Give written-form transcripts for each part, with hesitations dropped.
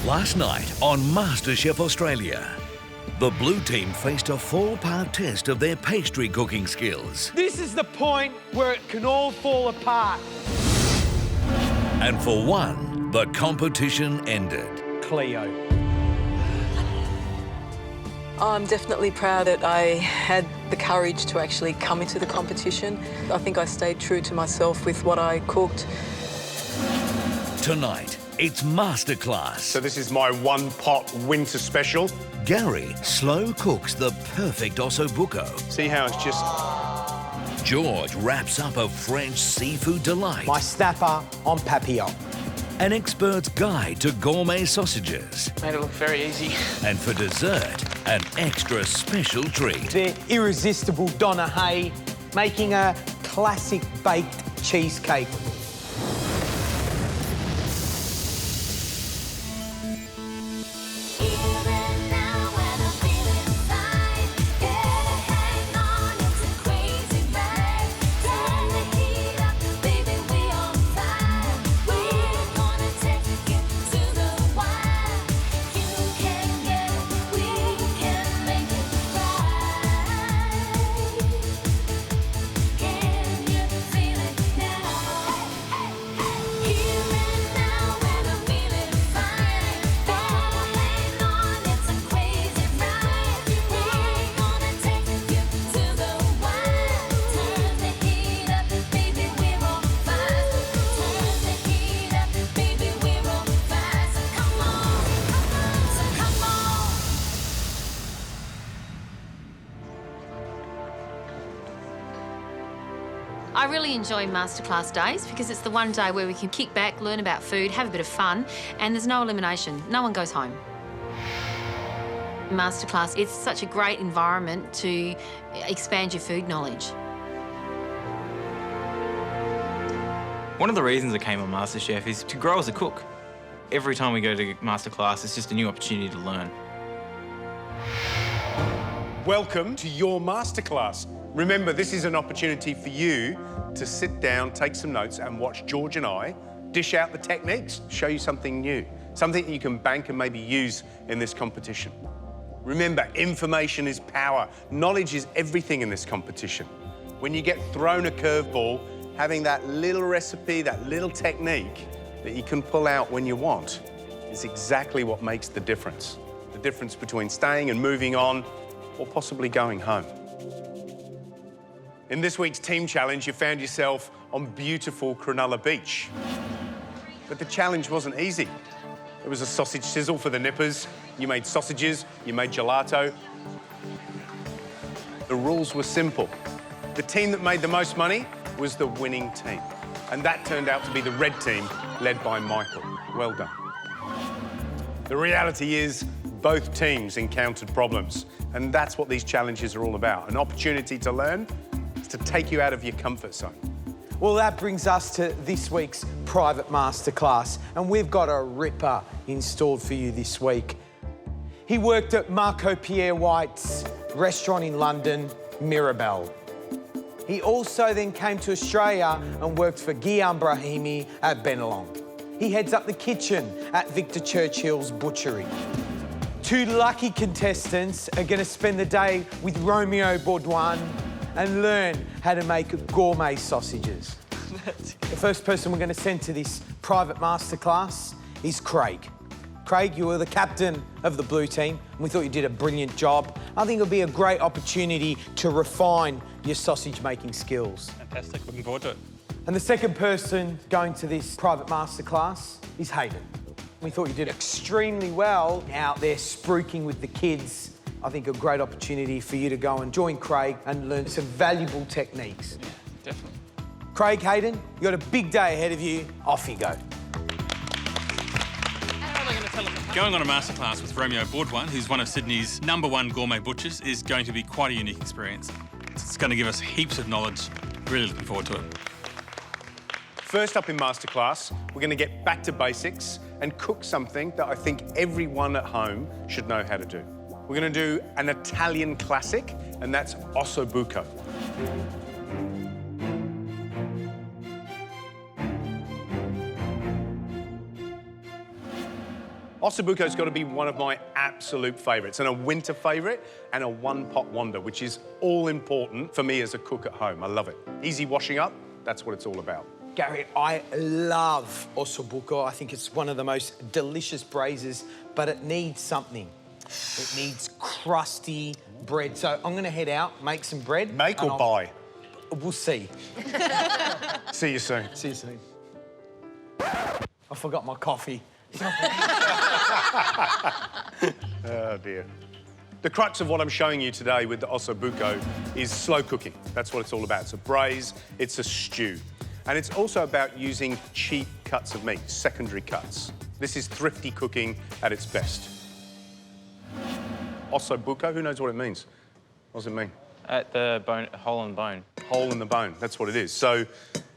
Last night on MasterChef Australia, the blue team faced a 4-part test of their pastry cooking skills. This is the point where it can all fall apart. And for one, the competition ended. Cleo. I'm definitely proud that I had the courage to actually come into the competition. I think I stayed true to myself with what I cooked. Tonight, it's Masterclass. So this is my one-pot winter special. Gary slow cooks the perfect Osso Buco. See how it's just... George wraps up a French seafood delight. My snapper on Papillote. An expert's guide to gourmet sausages. Made it look very easy. And for dessert, an extra special treat. The irresistible Donna Hay making a classic baked cheesecake. I really enjoy Masterclass days because it's the one day where we can kick back, learn about food, have a bit of fun, and there's no elimination. No one goes home. Masterclass, it's such a great environment to expand your food knowledge. One of the reasons I came on MasterChef is to grow as a cook. Every time we go to Masterclass, it's just a new opportunity to learn. Welcome to your Masterclass. Remember, this is an opportunity for you to sit down, take some notes, and watch George and I dish out the techniques, show you something new, something that you can bank and maybe use in this competition. Remember, information is power. Knowledge is everything in this competition. When you get thrown a curveball, having that little recipe, that little technique that you can pull out when you want is exactly what makes the difference. The difference between staying and moving on or possibly going home. In this week's team challenge, you found yourself on beautiful Cronulla Beach. But the challenge wasn't easy. It was a sausage sizzle for the nippers. You made sausages, you made gelato. The rules were simple. The team that made the most money was the winning team. And that turned out to be the red team, led by Michael. Well done. The reality is, both teams encountered problems. And that's what these challenges are all about. An opportunity to learn, to take you out of your comfort zone. Well, that brings us to this week's private masterclass, and we've got a ripper installed for you this week. He worked at Marco Pierre White's restaurant in London, Mirabelle. He also then came to Australia and worked for Guillaume Brahimi at Bennelong. He heads up the kitchen at Victor Churchill's butchery. Two lucky contestants are going to spend the day with Romeo Baudouin and learn how to make gourmet sausages. The first person we're going to send to this private masterclass is Craig. Craig, you were the captain of the blue team, and we thought you did a brilliant job. I think it'll be a great opportunity to refine your sausage-making skills. Fantastic, looking forward to it. And the second person going to this private masterclass is Hayden. We thought you did extremely well out there spruiking with the kids. I think a great opportunity for you to go and join Craig and learn some valuable techniques. Yeah, definitely. Craig, Hayden, you got a big day ahead of you. Off you go. Going on a masterclass with Romeo Baudouin, who's one of Sydney's #1 gourmet butchers, is going to be quite a unique experience. It's going to give us heaps of knowledge. Really looking forward to it. First up in Masterclass, we're going to get back to basics and cook something that I think everyone at home should know how to do. We're going to do an Italian classic, and that's Osso Buco. Osso Buco's got to be one of my absolute favourites, and a winter favourite, and a one-pot wonder, which is all important for me as a cook at home. I love it. Easy washing up, that's what it's all about. Gary, I love Osso Buco. I think it's one of the most delicious braises, but it needs something. It needs crusty bread. So I'm going to head out, make some bread. Make or buy? We'll see. See you soon. See you soon. I forgot my coffee. Oh, dear. The crux of what I'm showing you today with the Osso Buco is slow cooking. That's what it's all about. It's a braise, it's a stew. And it's also about using cheap cuts of meat, secondary cuts. This is thrifty cooking at its best. Osso Buco, who knows what it means? What does it mean? At the bone, hole in the bone. Hole in the bone, that's what it is. So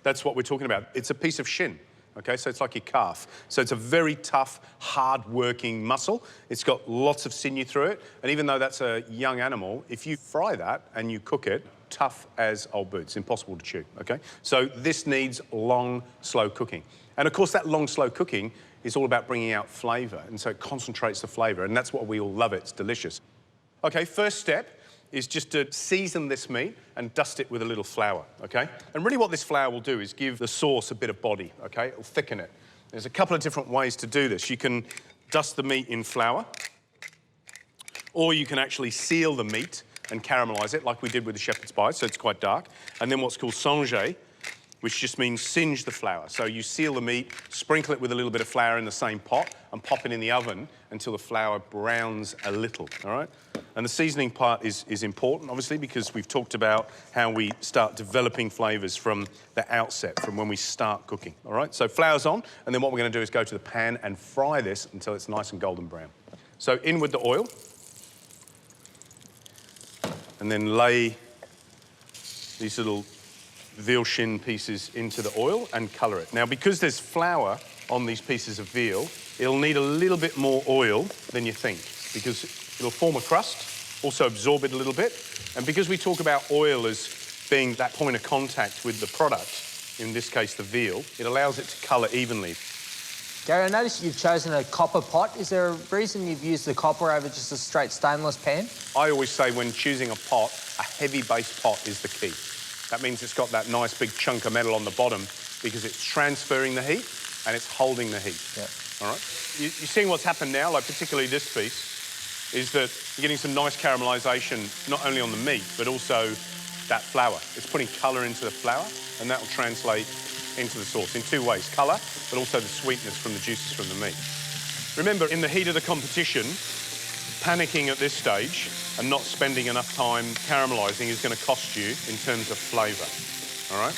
that's what we're talking about. It's a piece of shin. Okay, so it's like your calf. So it's a very tough, hard-working muscle. It's got lots of sinew through it. And even though that's a young animal, if you fry that and you cook it, tough as old boots, impossible to chew, okay? So this needs long, slow cooking. And of course, that long, slow cooking is all about bringing out flavour. And so it concentrates the flavour, and that's what we all love. It's delicious. Okay, first step is just to season this meat and dust it with a little flour, okay? And really what this flour will do is give the sauce a bit of body, okay? It'll thicken it. There's a couple of different ways to do this. You can dust the meat in flour, or you can actually seal the meat and caramelise it like we did with the shepherd's pie, so it's quite dark. And then what's called singe, which just means singe the flour. So you seal the meat, sprinkle it with a little bit of flour in the same pot and pop it in the oven until the flour browns a little, all right? And the seasoning part is important, obviously, because we've talked about how we start developing flavours from the outset, from when we start cooking, all right? So flour's on, and then what we're going to do is go to the pan and fry this until it's nice and golden brown. So in with the oil, and then lay these little veal shin pieces into the oil and colour it. Now, because there's flour on these pieces of veal, it'll need a little bit more oil than you think, because it'll form a crust, also absorb it a little bit. And because we talk about oil as being that point of contact with the product, in this case the veal, it allows it to colour evenly. Gary, I noticed you've chosen a copper pot. Is there a reason you've used the copper over just a straight stainless pan? I always say when choosing a pot, a heavy base pot is the key. That means it's got that nice big chunk of metal on the bottom because it's transferring the heat and it's holding the heat. Yeah. All right? You're seeing what's happened now, like particularly this piece, is that you're getting some nice caramelisation, not only on the meat, but also that flour. It's putting colour into the flour, and that will translate into the sauce in two ways, colour, but also the sweetness from the juices from the meat. Remember, in the heat of the competition, panicking at this stage and not spending enough time caramelising is going to cost you in terms of flavour, all right?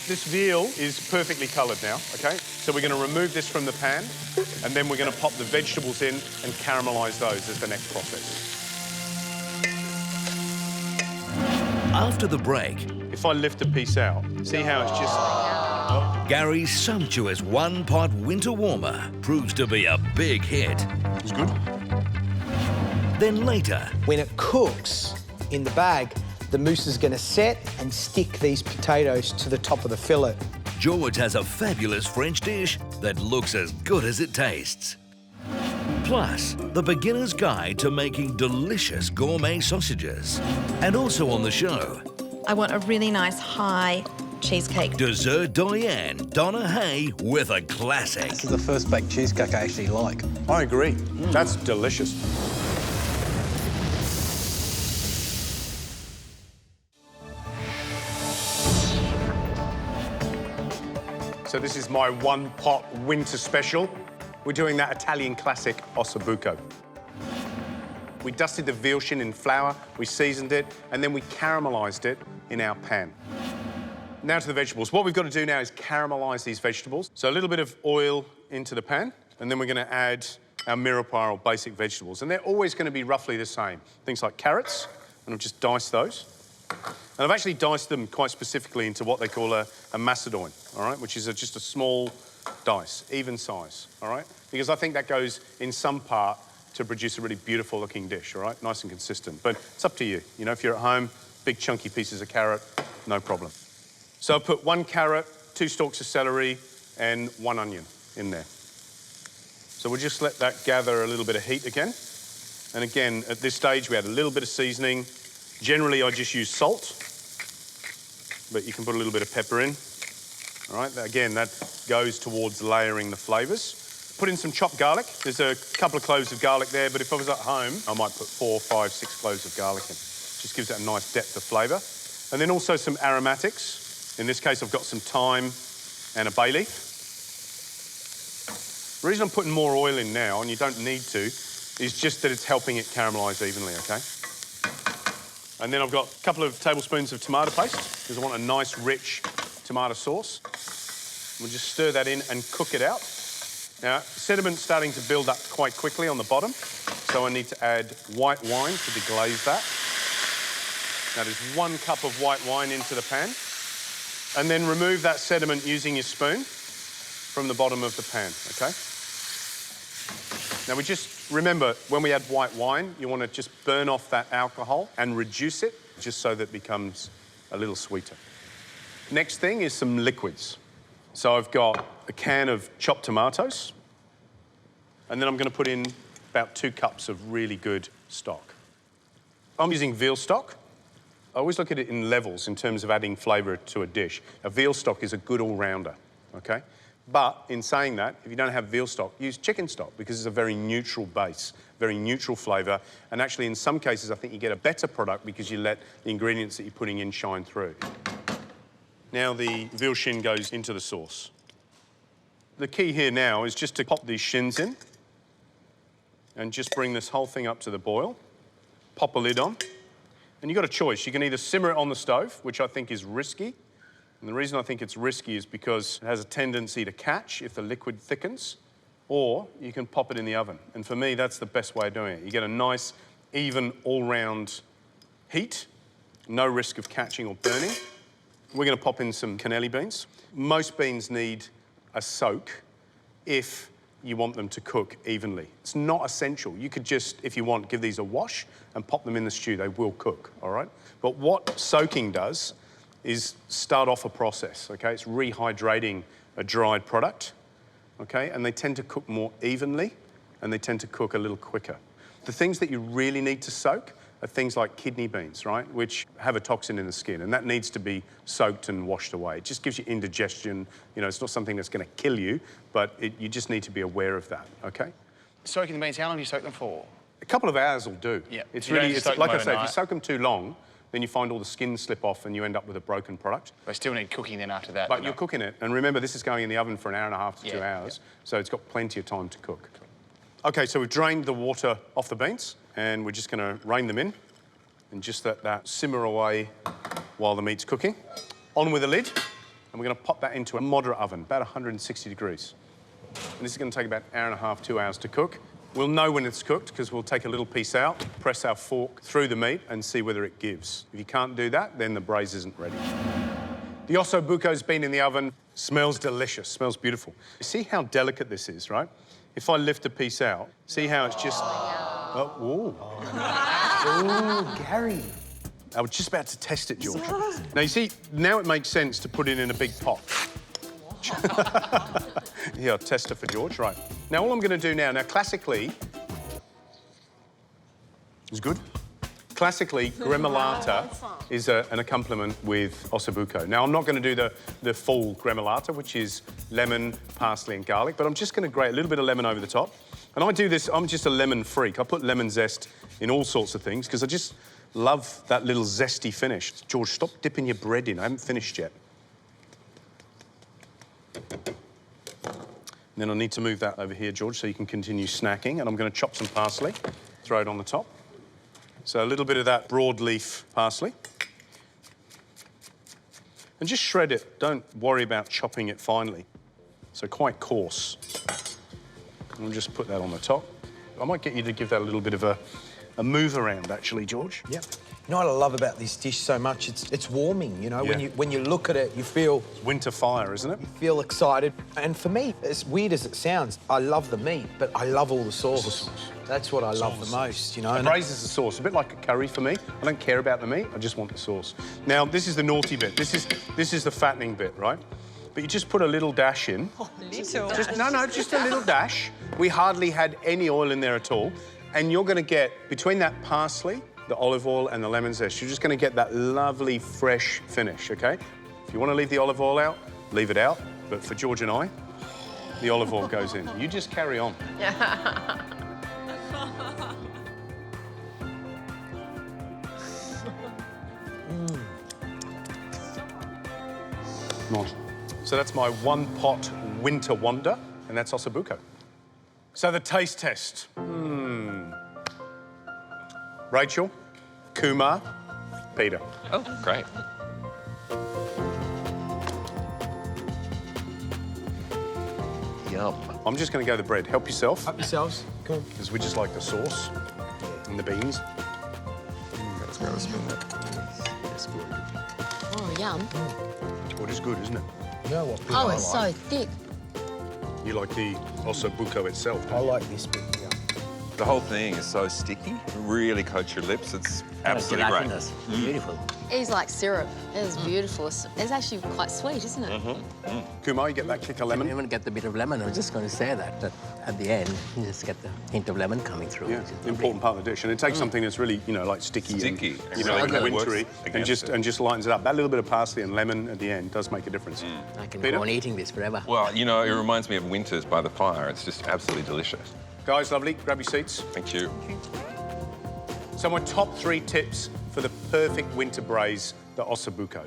This veal is perfectly coloured now, OK? So we're going to remove this from the pan, and then we're going to pop the vegetables in and caramelise those as the next process. After the break, If I lift a piece out, see how it's just... Gary's sumptuous one-pot winter warmer proves to be a big hit. It's good. Then later, When it cooks in the bag, the mousse is going to set and stick these potatoes to the top of the fillet. George has a fabulous French dish that looks as good as it tastes. Plus, the beginner's guide to making delicious gourmet sausages. And also on the show, I want a really nice high cheesecake. dessert doyenne Donna Hay with a classic. This is the first baked cheesecake I actually like. I agree. That's delicious. So this is my one-pot winter special. We're doing that Italian classic Osso Buco. We dusted the veal shin in flour, we seasoned it, and then we caramelised it in our pan. Now to the vegetables. What we've got to do now is caramelise these vegetables. So a little bit of oil into the pan, and then we're going to add our mirepoix or basic vegetables. And they're always going to be roughly the same. Things like carrots, and I've just diced those. And I've actually diced them quite specifically into what they call a macédoine, all right, which is just a small dice, even size, all right? Because I think that goes in some part to produce a really beautiful looking dish, all right? Nice and consistent. But it's up to you. You know, if you're at home, big chunky pieces of carrot, no problem. So I put 1 carrot, 2 stalks of celery, and 1 onion in there. So we'll just let that gather a little bit of heat again. And again, at this stage, we add a little bit of seasoning. Generally, I just use salt, but you can put a little bit of pepper in. All right, again, that goes towards layering the flavours. Put in some chopped garlic. There's a couple of cloves of garlic there, but if I was at home, I might put 4, 5, 6 cloves of garlic in. Just gives it a nice depth of flavour. And then also some aromatics. In this case, I've got some thyme and a bay leaf. The reason I'm putting more oil in now, and you don't need to, is just that it's helping it caramelise evenly, OK? And then I've got a couple of tablespoons of tomato paste, because I want a nice, rich tomato sauce. We'll just stir that in and cook it out. Now, sediment's starting to build up quite quickly on the bottom, so I need to add white wine to deglaze that. Now, there's 1 cup of white wine into the pan. And then remove that sediment using your spoon from the bottom of the pan, OK? Now, we just remember, when we add white wine, you want to just burn off that alcohol and reduce it, just so that it becomes a little sweeter. Next thing is some liquids. So I've got a can of chopped tomatoes, and then I'm going to put in about 2 cups of really good stock. I'm using veal stock. I always look at it in levels in terms of adding flavour to a dish. A veal stock is a good all-rounder, OK? But in saying that, if you don't have veal stock, use chicken stock, because it's a very neutral base, very neutral flavour. And actually, in some cases, I think you get a better product because you let the ingredients that you're putting in shine through. Now the veal shin goes into the sauce. The key here now is just to pop these shins in and just bring this whole thing up to the boil. Pop a lid on. And you've got a choice. You can either simmer it on the stove, which I think is risky. And the reason I think it's risky is because it has a tendency to catch if the liquid thickens, or you can pop it in the oven. And for me, that's the best way of doing it. You get a nice, even, all-round heat, no risk of catching or burning. We're going to pop in some cannelli beans. Most beans need a soak if you want them to cook evenly. It's not essential. You could just, if you want, give these a wash and pop them in the stew. They will cook, all right? But what soaking does is start off a process, OK? It's rehydrating a dried product, OK? And they tend to cook more evenly, and they tend to cook a little quicker. The things that you really need to soak are things like kidney beans, right, which have a toxin in the skin, and that needs to be soaked and washed away. It just gives you indigestion. You know, it's not something that's going to kill you, but you just need to be aware of that, OK? Soaking the beans, how long do you soak them for? A couple of hours will do. Yeah. It's really, it's, like I say, if you soak them too long, then you find all the skin slip off and you end up with a broken product. They still need cooking then after that. But you're cooking it, and remember, this is going in the oven for 1.5 hours to 2 hours, so it's got plenty of time to cook. OK, so we've drained the water off the beans, and we're just going to rain them in and just let that simmer away while the meat's cooking. On with the lid, and we're going to pop that into a moderate oven, about 160 degrees. And this is going to take about 1.5 hours, 2 hours to cook. We'll know when it's cooked because we'll take a little piece out, press our fork through the meat and see whether it gives. If you can't do that, then the braise isn't ready. The Osso Buco's been in the oven. Smells delicious, smells beautiful. See how delicate this is, right? If I lift a piece out, see how it's just... Oh, Oh, Gary. I was just about to test it, George. Now, you see, now it makes sense to put it in a big pot. Yeah, tester for George, right. Now, all I'm going to do now, classically... It's good. Classically, gremolata is an accompaniment with Osso Buco. Now, I'm not going to do the full gremolata, which is lemon, parsley and garlic, but I'm just going to grate a little bit of lemon over the top. And I do this, I'm just a lemon freak. I put lemon zest in all sorts of things because I just love that little zesty finish. George, stop dipping your bread in. I haven't finished yet. And then I need to move that over here, George, so you can continue snacking. And I'm going to chop some parsley, throw it on the top. So a little bit of that broadleaf parsley. And just shred it. Don't worry about chopping it finely. So quite coarse. And we'll just put that on the top. I might get you to give that a little bit of a move around, actually, George. Yep. You know what I love about this dish so much? It's warming, you know? Yeah. When you look at it, you feel... It's winter fire, isn't it? You feel excited. And for me, as weird as it sounds, I love the meat, but I love all the sauce. That's what I love the most, you know? It raises the sauce, a bit like a curry for me. I don't care about the meat, I just want the sauce. Now, this is the naughty bit. This is the fattening bit, right? but you just put a little dash in. Oh, just a little dash. We hardly had any oil in there at all. And you're going to get, between that parsley, the olive oil and the lemon zest, you're just going to get that lovely, fresh finish, OK? If you want to leave the olive oil out, leave it out. But for George and I, the olive oil goes in. You just carry on. Nice. So that's my one-pot winter wonder, and that's Osso Buco. So the taste test. Rachel, Kumar, Peter. Oh, great. Yum. I'm just going to go the bread. Help yourself. Help yourselves. Cool. Because we just like the sauce and the beans. Let's go and spin that. That's good. Oh, yum. Oh, it is good, isn't it? You know what? Oh, it's so thick. You like the Osso Buco itself, don't I you? like this bit, yeah. The whole thing is so sticky. It really coats your lips. It's absolutely great. Beautiful. It's like syrup. It's beautiful. It's actually quite sweet, isn't it? Kumar, you get that kick of lemon? You even get the bit of lemon. I was just going to say that at the end, you just get the hint of lemon coming through. Yeah, important part of the dish. And it takes something that's really, you know, like sticky and, you know, Exactly. and wintry, and Against just lightens it up. That little bit of parsley and lemon at the end does make a difference. I can Peter? go on eating this forever. Well, you know, it reminds me of winters by the fire. It's just absolutely delicious. Guys, lovely. Grab your seats. Thank you. So my top 3 tips for the perfect winter braise, the Osso Buco.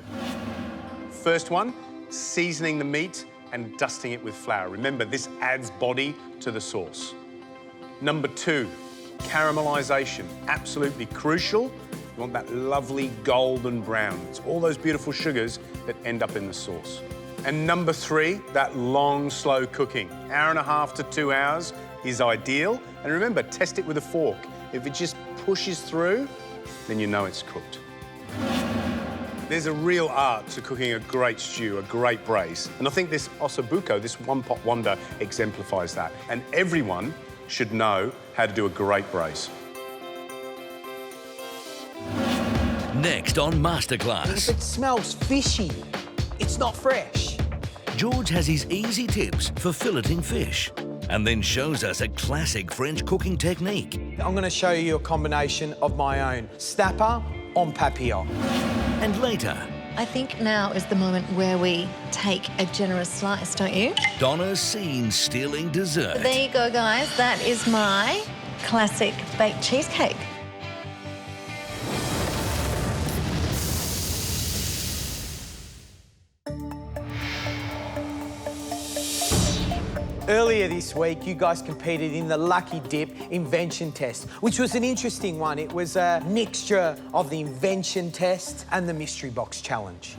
First one, seasoning the meat and dusting it with flour. Remember, this adds body to the sauce. Number 2, caramelization. Absolutely crucial. You want that lovely golden brown. It's all those beautiful sugars that end up in the sauce. And number 3, that long, slow cooking. 1.5 to 2 hours is ideal. And remember, test it with a fork. If it just pushes through, then you know it's cooked. There's a real art to cooking a great stew, a great braise. And I think this Osso Buco, this one-pot wonder, exemplifies that. And everyone should know how to do a great braise. Next on Masterclass. If it smells fishy, it's not fresh. George has his easy tips for filleting fish and then shows us a classic French cooking technique. I'm going to show you a combination of my own. Snapper on Papillote. And later, I think now is the moment where we take a generous slice, don't you? Donna's seen stealing dessert. There you go, guys. That is my classic baked cheesecake. Earlier this week, you guys competed in the Lucky Dip Invention Test, which was an interesting one. It was a mixture of the Invention Test and the Mystery Box Challenge.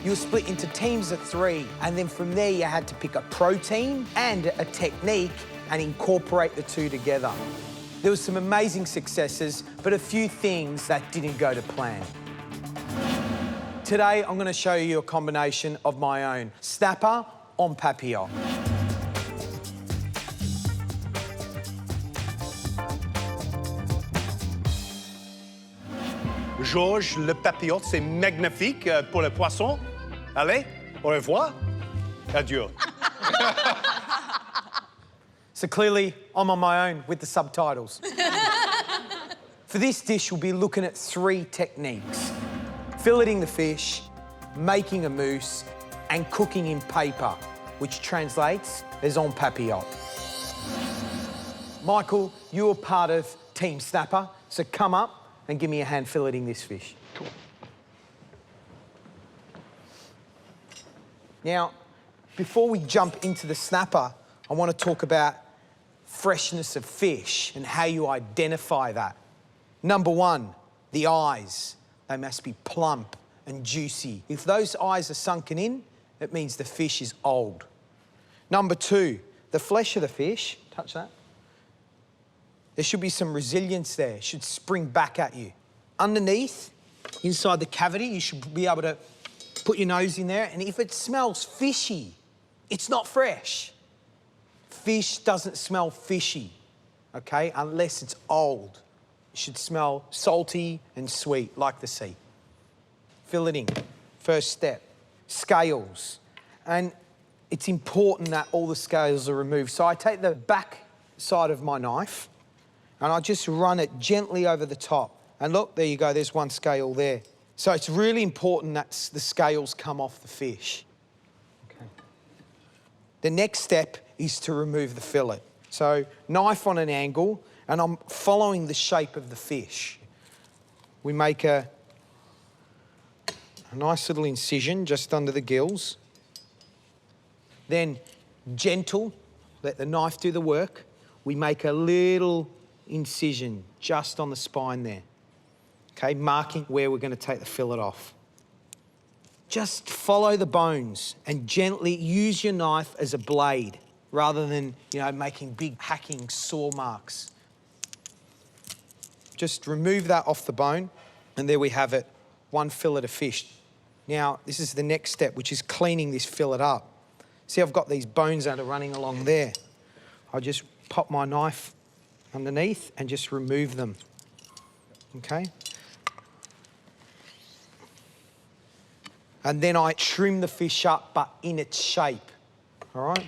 You were split into teams of 3, and then from there you had to pick a protein and a technique and incorporate the 2 together. There were some amazing successes, but a few things that didn't go to plan. Today, I'm going to show you a combination of my own. Snapper on Papillote. Georges, le papillote, c'est magnifique pour le poisson. Allez, au revoir. Adieu. So clearly, I'm on my own with the subtitles. For this dish, we'll be looking at 3 techniques. Filleting the fish, making a mousse, and cooking in paper, which translates as en papillote. Michael, you're part of Team Snapper, so come up and give me a hand filleting this fish. Cool. Now, before we jump into the snapper, I want to talk about freshness of fish and how you identify that. Number 1, the eyes. They must be plump and juicy. If those eyes are sunken in, it means the fish is old. Number 2, the flesh of the fish. Touch that. There should be some resilience there. It should spring back at you. Underneath, inside the cavity, you should be able to put your nose in there, and if it smells fishy, it's not fresh. Fish doesn't smell fishy, okay, unless it's old. It should smell salty and sweet, like the sea. Filleting, first step. Scales. And it's important that all the scales are removed. So I take the back side of my knife and I just run it gently over the top. And look, there you go, there's one scale there. So it's really important that the scales come off the fish. Okay. The next step is to remove the fillet. So knife on an angle, and I'm following the shape of the fish. We make a nice little incision just under the gills. Then gentle, let the knife do the work. We make a little incision just on the spine there. Okay, marking where we're going to take the fillet off. Just follow the bones and gently use your knife as a blade rather than, you know, making big hacking saw marks. Just remove that off the bone and there we have it, one fillet of fish. Now, this is the next step, which is cleaning this fillet up. See, I've got these bones that are running along there. I just pop my knife underneath and just remove them, okay? And then I trim the fish up, but in its shape, all right?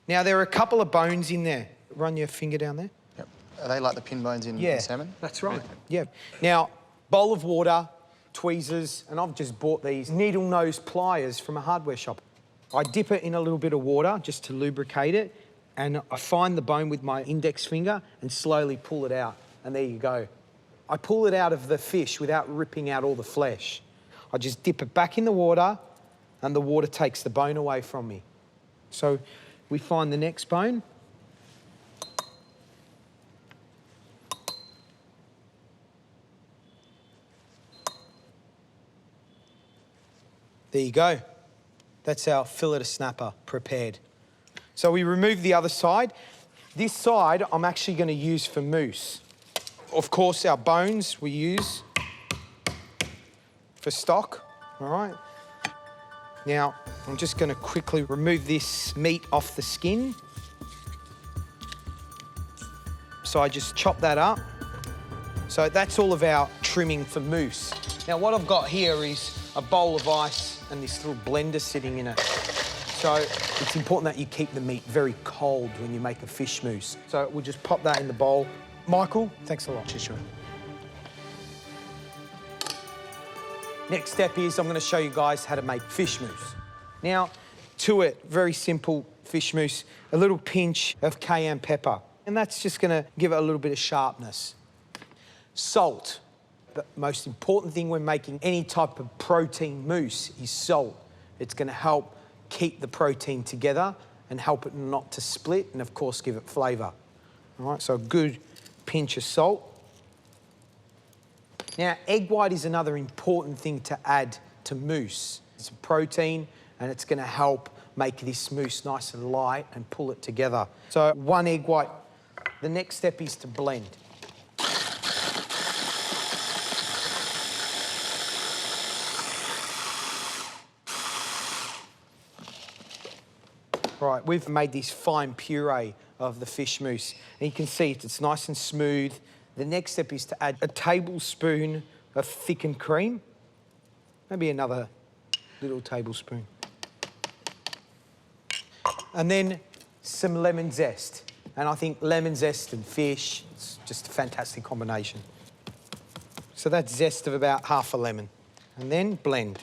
Now, there are a couple of bones in there. Run your finger down there. Yep. Are they like the pin bones in salmon? That's right, yeah. Now, bowl of water, tweezers, and I've just bought these needle nose pliers from a hardware shop. I dip it in a little bit of water just to lubricate it, and I find the bone with my index finger and slowly pull it out, and there you go. I pull it out of the fish without ripping out all the flesh. I just dip it back in the water, and the water takes the bone away from me. So we find the next bone. There you go. That's our fillet of snapper prepared. So we remove the other side. This side I'm actually going to use for mousse. Of course, our bones we use for stock, all right? Now, I'm just going to quickly remove this meat off the skin. So I just chop that up. So that's all of our trimming for mousse. Now, what I've got here is a bowl of ice and this little blender sitting in it. So it's important that you keep the meat very cold when you make a fish mousse. So we'll just pop that in the bowl. Michael, thanks a lot. Cheers, sure. Next step is I'm going to show you guys how to make fish mousse. Now, to it, very simple fish mousse, a little pinch of cayenne pepper, and that's just going to give it a little bit of sharpness. Salt. The most important thing when making any type of protein mousse is salt. It's going to help keep the protein together and help it not to split and, of course, give it flavour. All right, so a good pinch of salt. Now, egg white is another important thing to add to mousse. It's a protein and it's going to help make this mousse nice and light and pull it together. So one egg white. The next step is to blend. Right, we've made this fine puree of the fish mousse. And you can see it's nice and smooth. The next step is to add a tablespoon of thickened cream. Maybe another little tablespoon. And then some lemon zest. And I think lemon zest and fish, it's just a fantastic combination. So that's zest of about half a lemon. And then blend.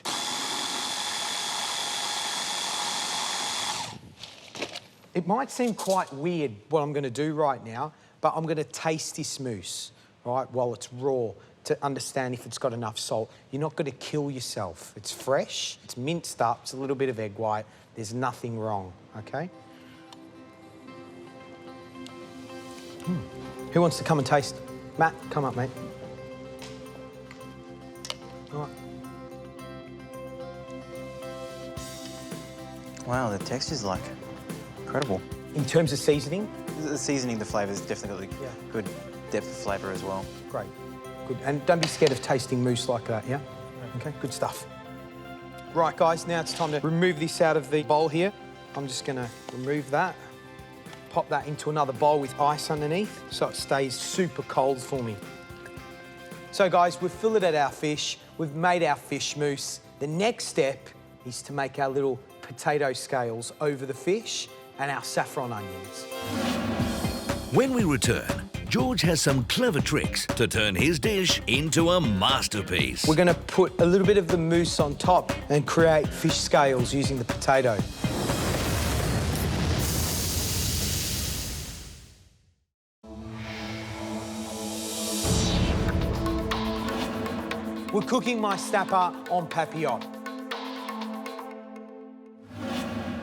It might seem quite weird what I'm going to do right now, but I'm going to taste this mousse, right, while it's raw to understand if it's got enough salt. You're not going to kill yourself. It's fresh, it's minced up, it's a little bit of egg white. There's nothing wrong, OK? Who wants to come and taste? Matt, come up, mate. All right. Wow, the texture's like incredible. In terms of seasoning? The seasoning, the flavour's definitely good depth of flavour as well. Great, good. And don't be scared of tasting mousse like that, yeah? OK, good stuff. Right, guys, now it's time to remove this out of the bowl here. I'm just going to remove that, pop that into another bowl with ice underneath so it stays super cold for me. So, guys, we've filleted our fish, we've made our fish mousse. The next step is to make our little potato scales over the fish and our saffron onions. When we return, George has some clever tricks to turn his dish into a masterpiece. We're going to put a little bit of the mousse on top and create fish scales using the potato. We're cooking my snapper on Papillote.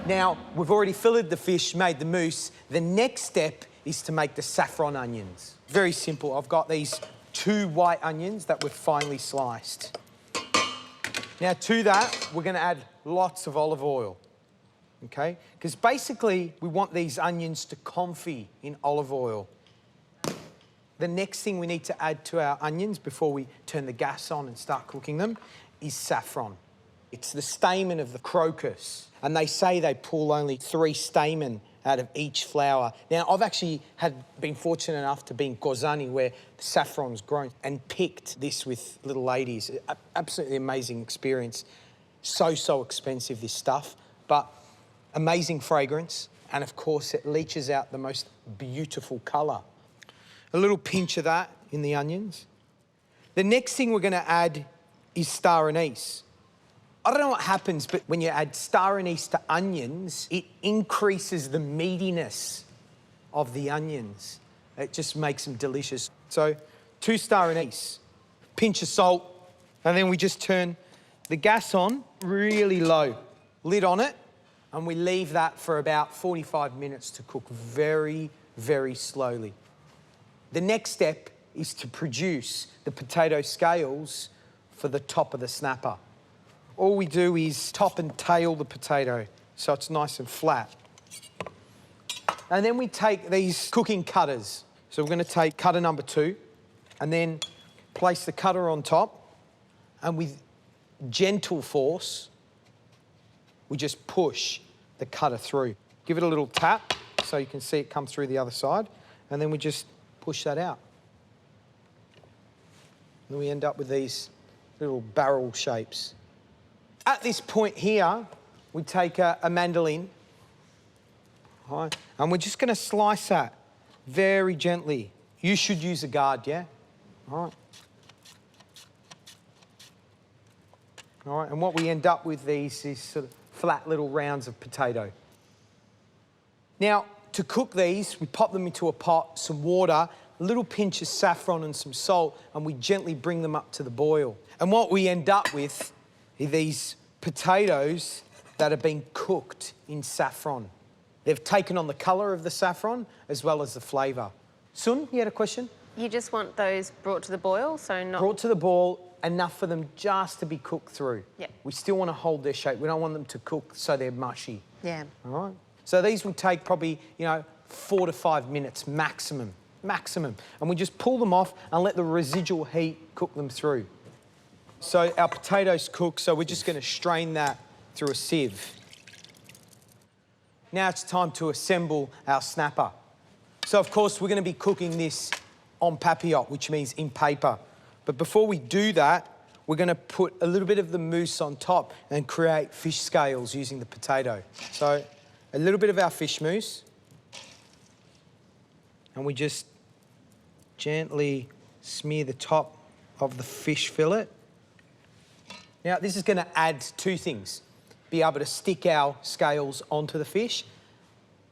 Now, we've already filleted the fish, made the mousse. The next step is to make the saffron onions. Very simple. I've got these 2 white onions that we've finely sliced. Now, to that, we're going to add lots of olive oil, okay? Because basically, we want these onions to confit in olive oil. The next thing we need to add to our onions before we turn the gas on and start cooking them is saffron. It's the stamen of the crocus, and they say they pull only 3 stamen out of each flower. Now, I've actually been fortunate enough to be in Gozani where the saffron's grown and picked this with little ladies. Absolutely amazing experience. So expensive, this stuff, but amazing fragrance. And of course, it leaches out the most beautiful colour. A little pinch of that in the onions. The next thing we're going to add is star anise. I don't know what happens, but when you add star anise to onions, it increases the meatiness of the onions. It just makes them delicious. So 2 star anise, pinch of salt, and then we just turn the gas on really low, lid on it, and we leave that for about 45 minutes to cook very, very slowly. The next step is to produce the potato scales for the top of the snapper. All we do is top and tail the potato so it's nice and flat. And then we take these cooking cutters. So we're going to take cutter number 2 and then place the cutter on top, and with gentle force, we just push the cutter through. Give it a little tap so you can see it come through the other side, and then we just push that out. And we end up with these little barrel shapes. At this point here, we take a mandolin, right, and we're just going to slice that very gently. You should use a guard, yeah? All right, and what we end up with these is sort of flat little rounds of potato. Now, to cook these, we pop them into a pot, some water, a little pinch of saffron and some salt, and we gently bring them up to the boil. And what we end up with are these potatoes that have been cooked in saffron. They've taken on the colour of the saffron as well as the flavour. Sun, you had a question? You just want those brought to the boil, so not... Brought to the boil, enough for them just to be cooked through. Yep. We still want to hold their shape. We don't want them to cook so they're mushy. Yeah. All right? So these will take probably, 4 to 5 minutes maximum. And we just pull them off and let the residual heat cook them through. So our potatoes cook, so we're just going to strain that through a sieve. Now it's time to assemble our snapper. So, of course, we're going to be cooking this on Papillote, which means in paper. But before we do that, we're going to put a little bit of the mousse on top and create fish scales using the potato. So a little bit of our fish mousse. And we just gently smear the top of the fish fillet. Now, this is going to add 2 things. Be able to stick our scales onto the fish,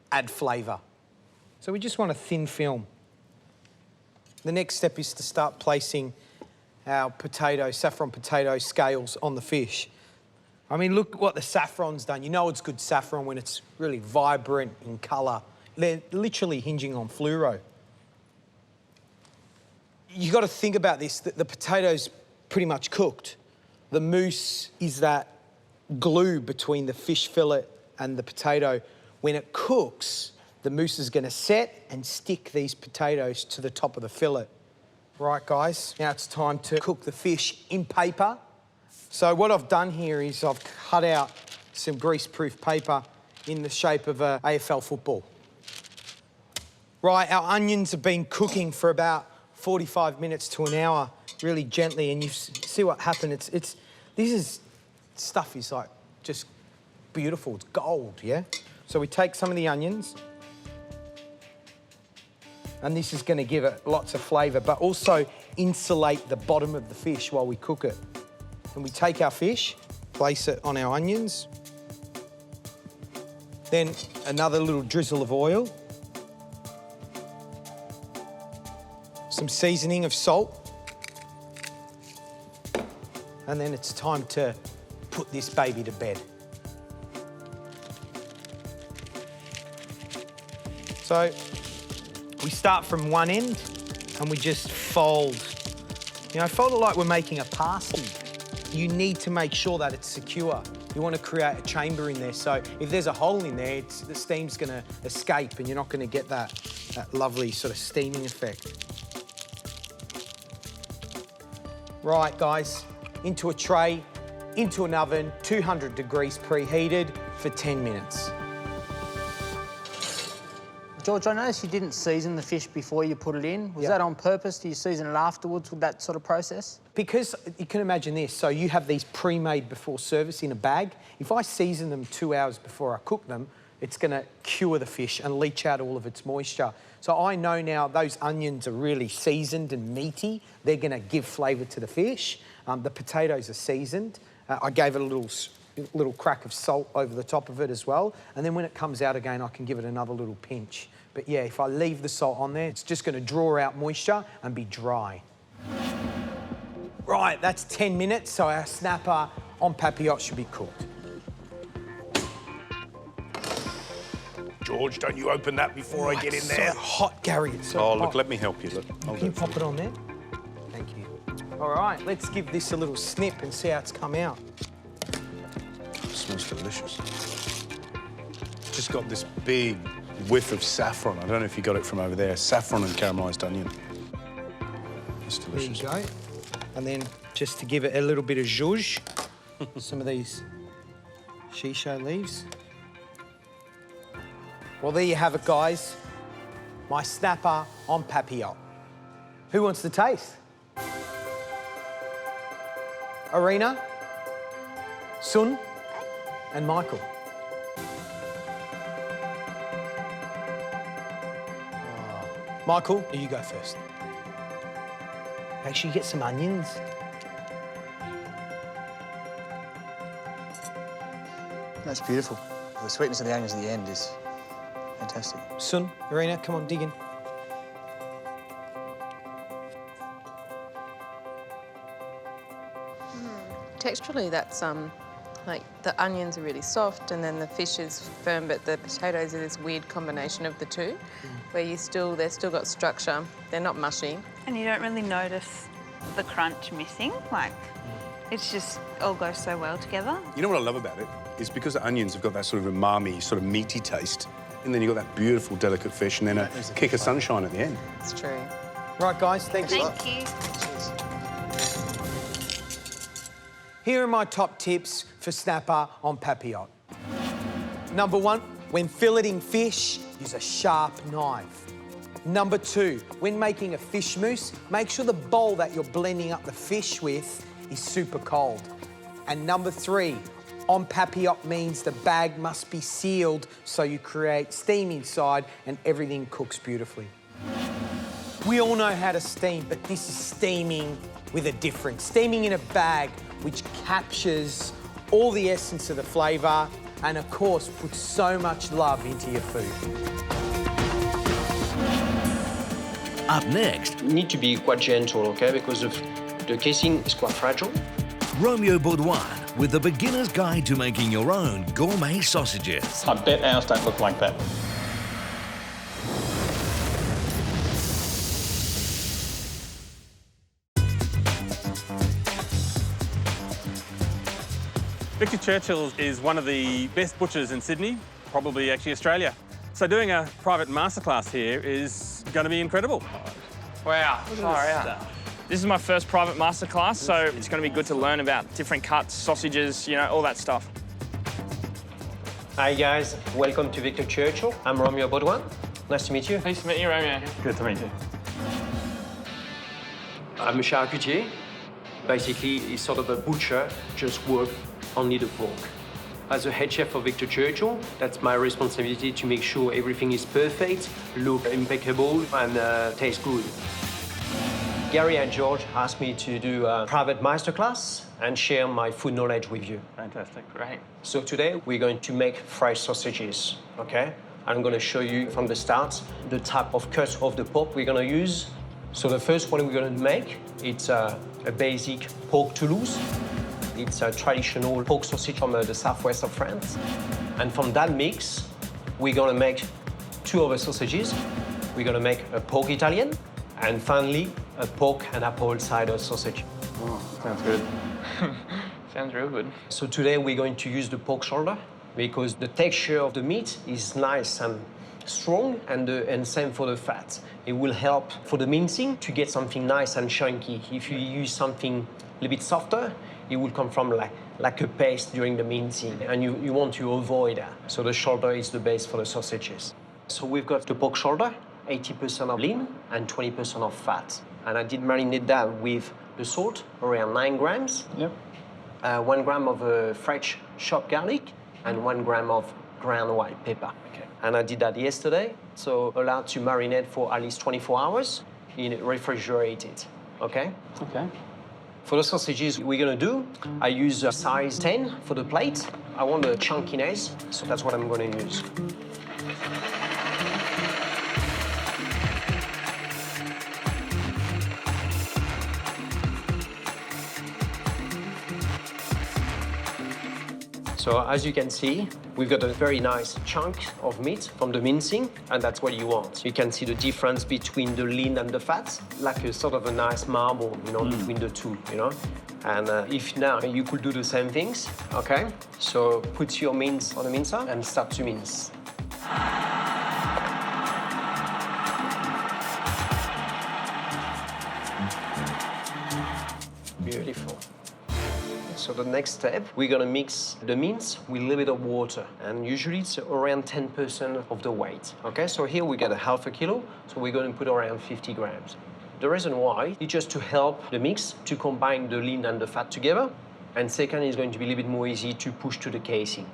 add flavour. So we just want a thin film. The next step is to start placing our saffron potato scales on the fish. I mean, look what the saffron's done. You know it's good saffron when it's really vibrant in colour. They're literally hinging on fluoro. You've got to think about this, that the potato's pretty much cooked. The mousse is that glue between the fish fillet and the potato. When it cooks, the mousse is going to set and stick these potatoes to the top of the fillet. Right, guys, now it's time to cook the fish in paper. So what I've done here is I've cut out some grease-proof paper in the shape of an AFL football. Right, our onions have been cooking for about 45 minutes to an hour, really gently, and you see what happened. Stuff is like just beautiful, it's gold, yeah? So we take some of the onions, and this is gonna give it lots of flavour, but also insulate the bottom of the fish while we cook it. And we take our fish, place it on our onions, then another little drizzle of oil, some seasoning of salt, and then it's time to put this baby to bed. So we start from one end and we just fold. You know, fold it like we're making a pasty. You need to make sure that it's secure. You want to create a chamber in there, so if there's a hole in there, the steam's going to escape and you're not going to get that lovely sort of steaming effect. Right, guys, into a tray, into an oven, 200 degrees preheated for 10 minutes. George, I noticed you didn't season the fish before you put it in. Was that on purpose? Do you season it afterwards with that sort of process? Because you can imagine this, so you have these pre-made before service in a bag. If I season them 2 hours before I cook them, it's going to cure the fish and leach out all of its moisture. So I know now those onions are really seasoned and meaty. They're going to give flavour to the fish. The potatoes are seasoned. I gave it a little crack of salt over the top of it as well. And then when it comes out again, I can give it another little pinch. But yeah, if I leave the salt on there, it's just going to draw out moisture and be dry. Right, that's 10 minutes, so our snapper en papillote should be cooked. George, don't you open that before I get in there. It's so hot, Gary. It's so Oh, hot. look, let me help you. Look, Can you pop it on there? Thank you. All right, let's give this a little snip and see how it's come out. It smells delicious. Just got this big whiff of saffron. I don't know if you got it from over there. Saffron and caramelised onion. It's delicious. There you go. And then just to give it a little bit of zhuzh, some of these shisha leaves. Well, there you have it, guys. My snapper en papillote. Who wants to taste? Arena, Sun, and Michael. Michael, you go first. Make sure you get some onions. That's beautiful. The sweetness of the onions at the end is fantastic. Sun, Arena, come on, dig in. Texturally, that's like the onions are really soft and then the fish is firm, but the potatoes are this weird combination of the two, where they've still got structure. They're not mushy. And you don't really notice the crunch missing. Like, it's just all goes so well together. You know what I love about it? It's because the onions have got that sort of umami, sort of meaty taste, and then you've got that beautiful, delicate fish, and then a kick of sunshine at the end. It's true. Right, guys, thanks a lot. Thank you. Here are my top tips for snapper en papillote. Number 1, when filleting fish, use a sharp knife. Number 2, when making a fish mousse, make sure the bowl that you're blending up the fish with is super cold. And number 3, en papillote means the bag must be sealed so you create steam inside and everything cooks beautifully. We all know how to steam, but this is steaming with a difference. Steaming in a bag which captures all the essence of the flavour and, of course, puts so much love into your food. Up next, You need to be quite gentle, okay, because the casing is quite fragile. Romeo Baudouin with the beginner's guide to making your own gourmet sausages. I bet ours don't look like that. Victor Churchill is one of the best butchers in Sydney, probably actually Australia. So doing a private masterclass here is going to be incredible. Wow, far out. This is my first private masterclass, so it's going to be good to learn about different cuts, sausages, you know, all that stuff. Hi guys, welcome to Victor Churchill. I'm Romeo Baudouin. Nice to meet you. Nice to meet you, Romeo. Good to meet you. I'm a charcutier. Basically, he's sort of a butcher, just work only the pork. As a head chef for Victor Churchill, that's my responsibility to make sure everything is perfect, look impeccable, and taste good. Gary and George asked me to do a private masterclass and share my food knowledge with you. Fantastic, great. So today we're going to make fresh sausages, okay? I'm going to show you from the start the type of cut of the pork we're going to use. So the first one we're going to make, it's a basic pork Toulouse. It's a traditional pork sausage from the southwest of France. And from that mix, we're going to make two other sausages. We're going to make a pork Italian, and finally, a pork and apple cider sausage. Oh, sounds good. Sounds real good. So today we're going to use the pork shoulder because the texture of the meat is nice and strong, and same for the fat. It will help for the mincing to get something nice and chunky. If you use something a little bit softer, it will come from like a paste during the mincing, and you want to avoid that. So the shoulder is the base for the sausages. So we've got the pork shoulder, 80% of lean and 20% of fat. And I did marinate that with the salt, around 9 grams. Yep. 1 gram of fresh chopped garlic and 1 gram of ground white pepper. Okay. And I did that yesterday, so allowed to marinate for at least 24 hours in refrigerated, okay? Okay. For the sausages we're gonna do, I use a size 10 for the plate. I want the chunkiness, so that's what I'm gonna use. So as you can see, we've got a very nice chunk of meat from the mincing, and that's what you want. You can see the difference between the lean and the fat, like a sort of a nice marble, you know, between the two, you know. And if now you could do the same things, okay? So put your mince on the mincer and start to mince. Beautiful. So the next step, we're gonna mix the mince with a little bit of water, and usually it's around 10% of the weight, okay? So here we got a half a kilo, so we're gonna put around 50 grams. The reason why is just to help the mix to combine the lean and the fat together, and second is going to be a little bit more easy to push to the casing.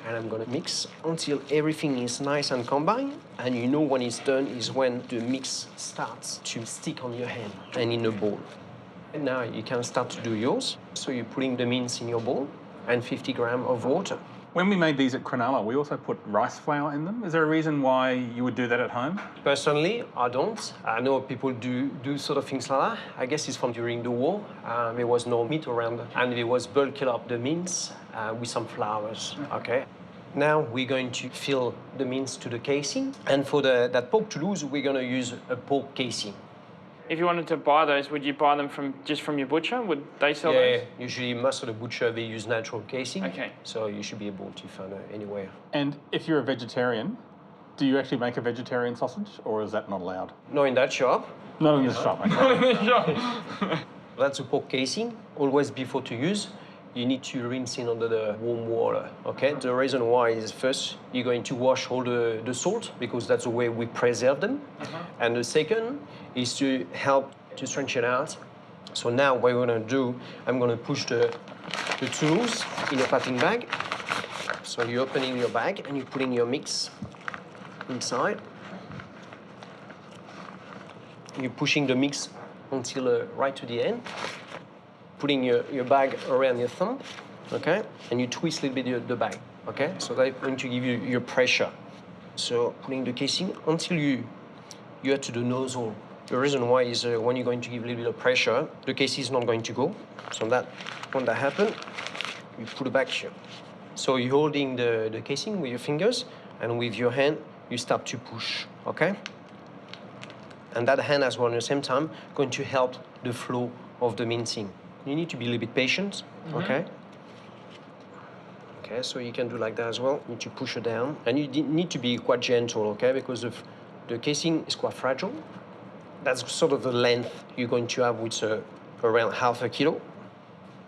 And I'm gonna mix until everything is nice and combined, and you know when it's done is when the mix starts to stick on your hand and in the bowl. And now you can start to do yours. So you're putting the mince in your bowl and 50 grams of water. When we made these at Cronulla, we also put rice flour in them. Is there a reason why you would do that at home? Personally, I don't. I know people do sort of things like that. I guess it's from during the war. There was no meat around, and there was bulking up the mince with some flours, okay? Now we're going to fill the mince to the casing. And for that pork Toulouse, we're gonna use a pork casing. If you wanted to buy those, would you buy them just from your butcher? Would they sell those? Yeah, usually most of the butcher, they use natural casing. Okay. So you should be able to find it anywhere. And if you're a vegetarian, do you actually make a vegetarian sausage, or is that not allowed? Not in that shop. Not in the shop, okay. Not in the shop. That's a pork casing. Always before to use, you need to rinse in under the warm water, okay? The reason why is first, you're going to wash all the salt, because that's the way we preserve them. And the second is to help to stretch it out. So now what we're gonna do, I'm gonna push the Toulouse in a packing bag. So you're opening your bag and you're putting your mix inside. You're pushing the mix until right to the end. Putting your bag around your thumb, okay? And you twist a little bit the bag, okay? So that's going to give you your pressure. So putting the casing until you have to do nozzle. The reason why is when you're going to give a little bit of pressure, the casing is not going to go. So that when that happens, you put it back here. So you're holding the casing with your fingers, and with your hand, you start to push, okay? And that hand as well, at the same time, going to help the flow of the mincing. You need to be a little bit patient, okay? Okay, so you can do like that as well. You need to push it down. And you need to be quite gentle, okay? Because the casing is quite fragile. That's sort of the length you're going to have with around half a kilo.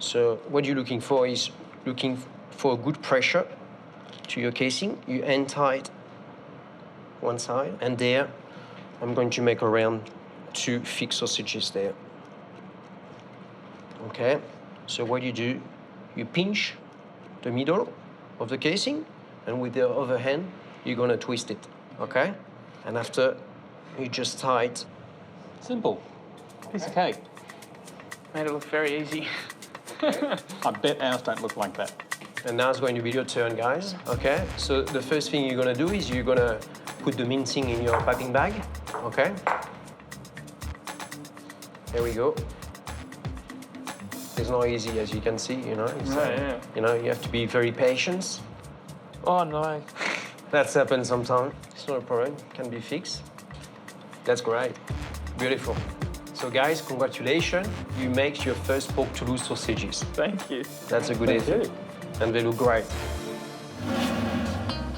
So what you're looking for is looking for a good pressure to your casing. You end tight one side, and there I'm going to make around 2 thick sausages there. Okay, so what you do, you pinch the middle, of the casing, and with the other hand, you're gonna twist it, okay? And after, you just tie it. Simple. Piece of cake. Made it look very easy. I bet ours don't look like that. And now it's going to be your turn, guys, okay? So the first thing you're gonna do is you're gonna put the mincing in your piping bag, okay? There we go. It's not easy, as you can see, you know? It's, yeah. You know, you have to be very patient. Oh, no. That's happened sometimes. It's not a problem, can be fixed. That's great, beautiful. So guys, congratulations. You make your first pork Toulouse sausages. Thank you. That's a good effort. And they look great.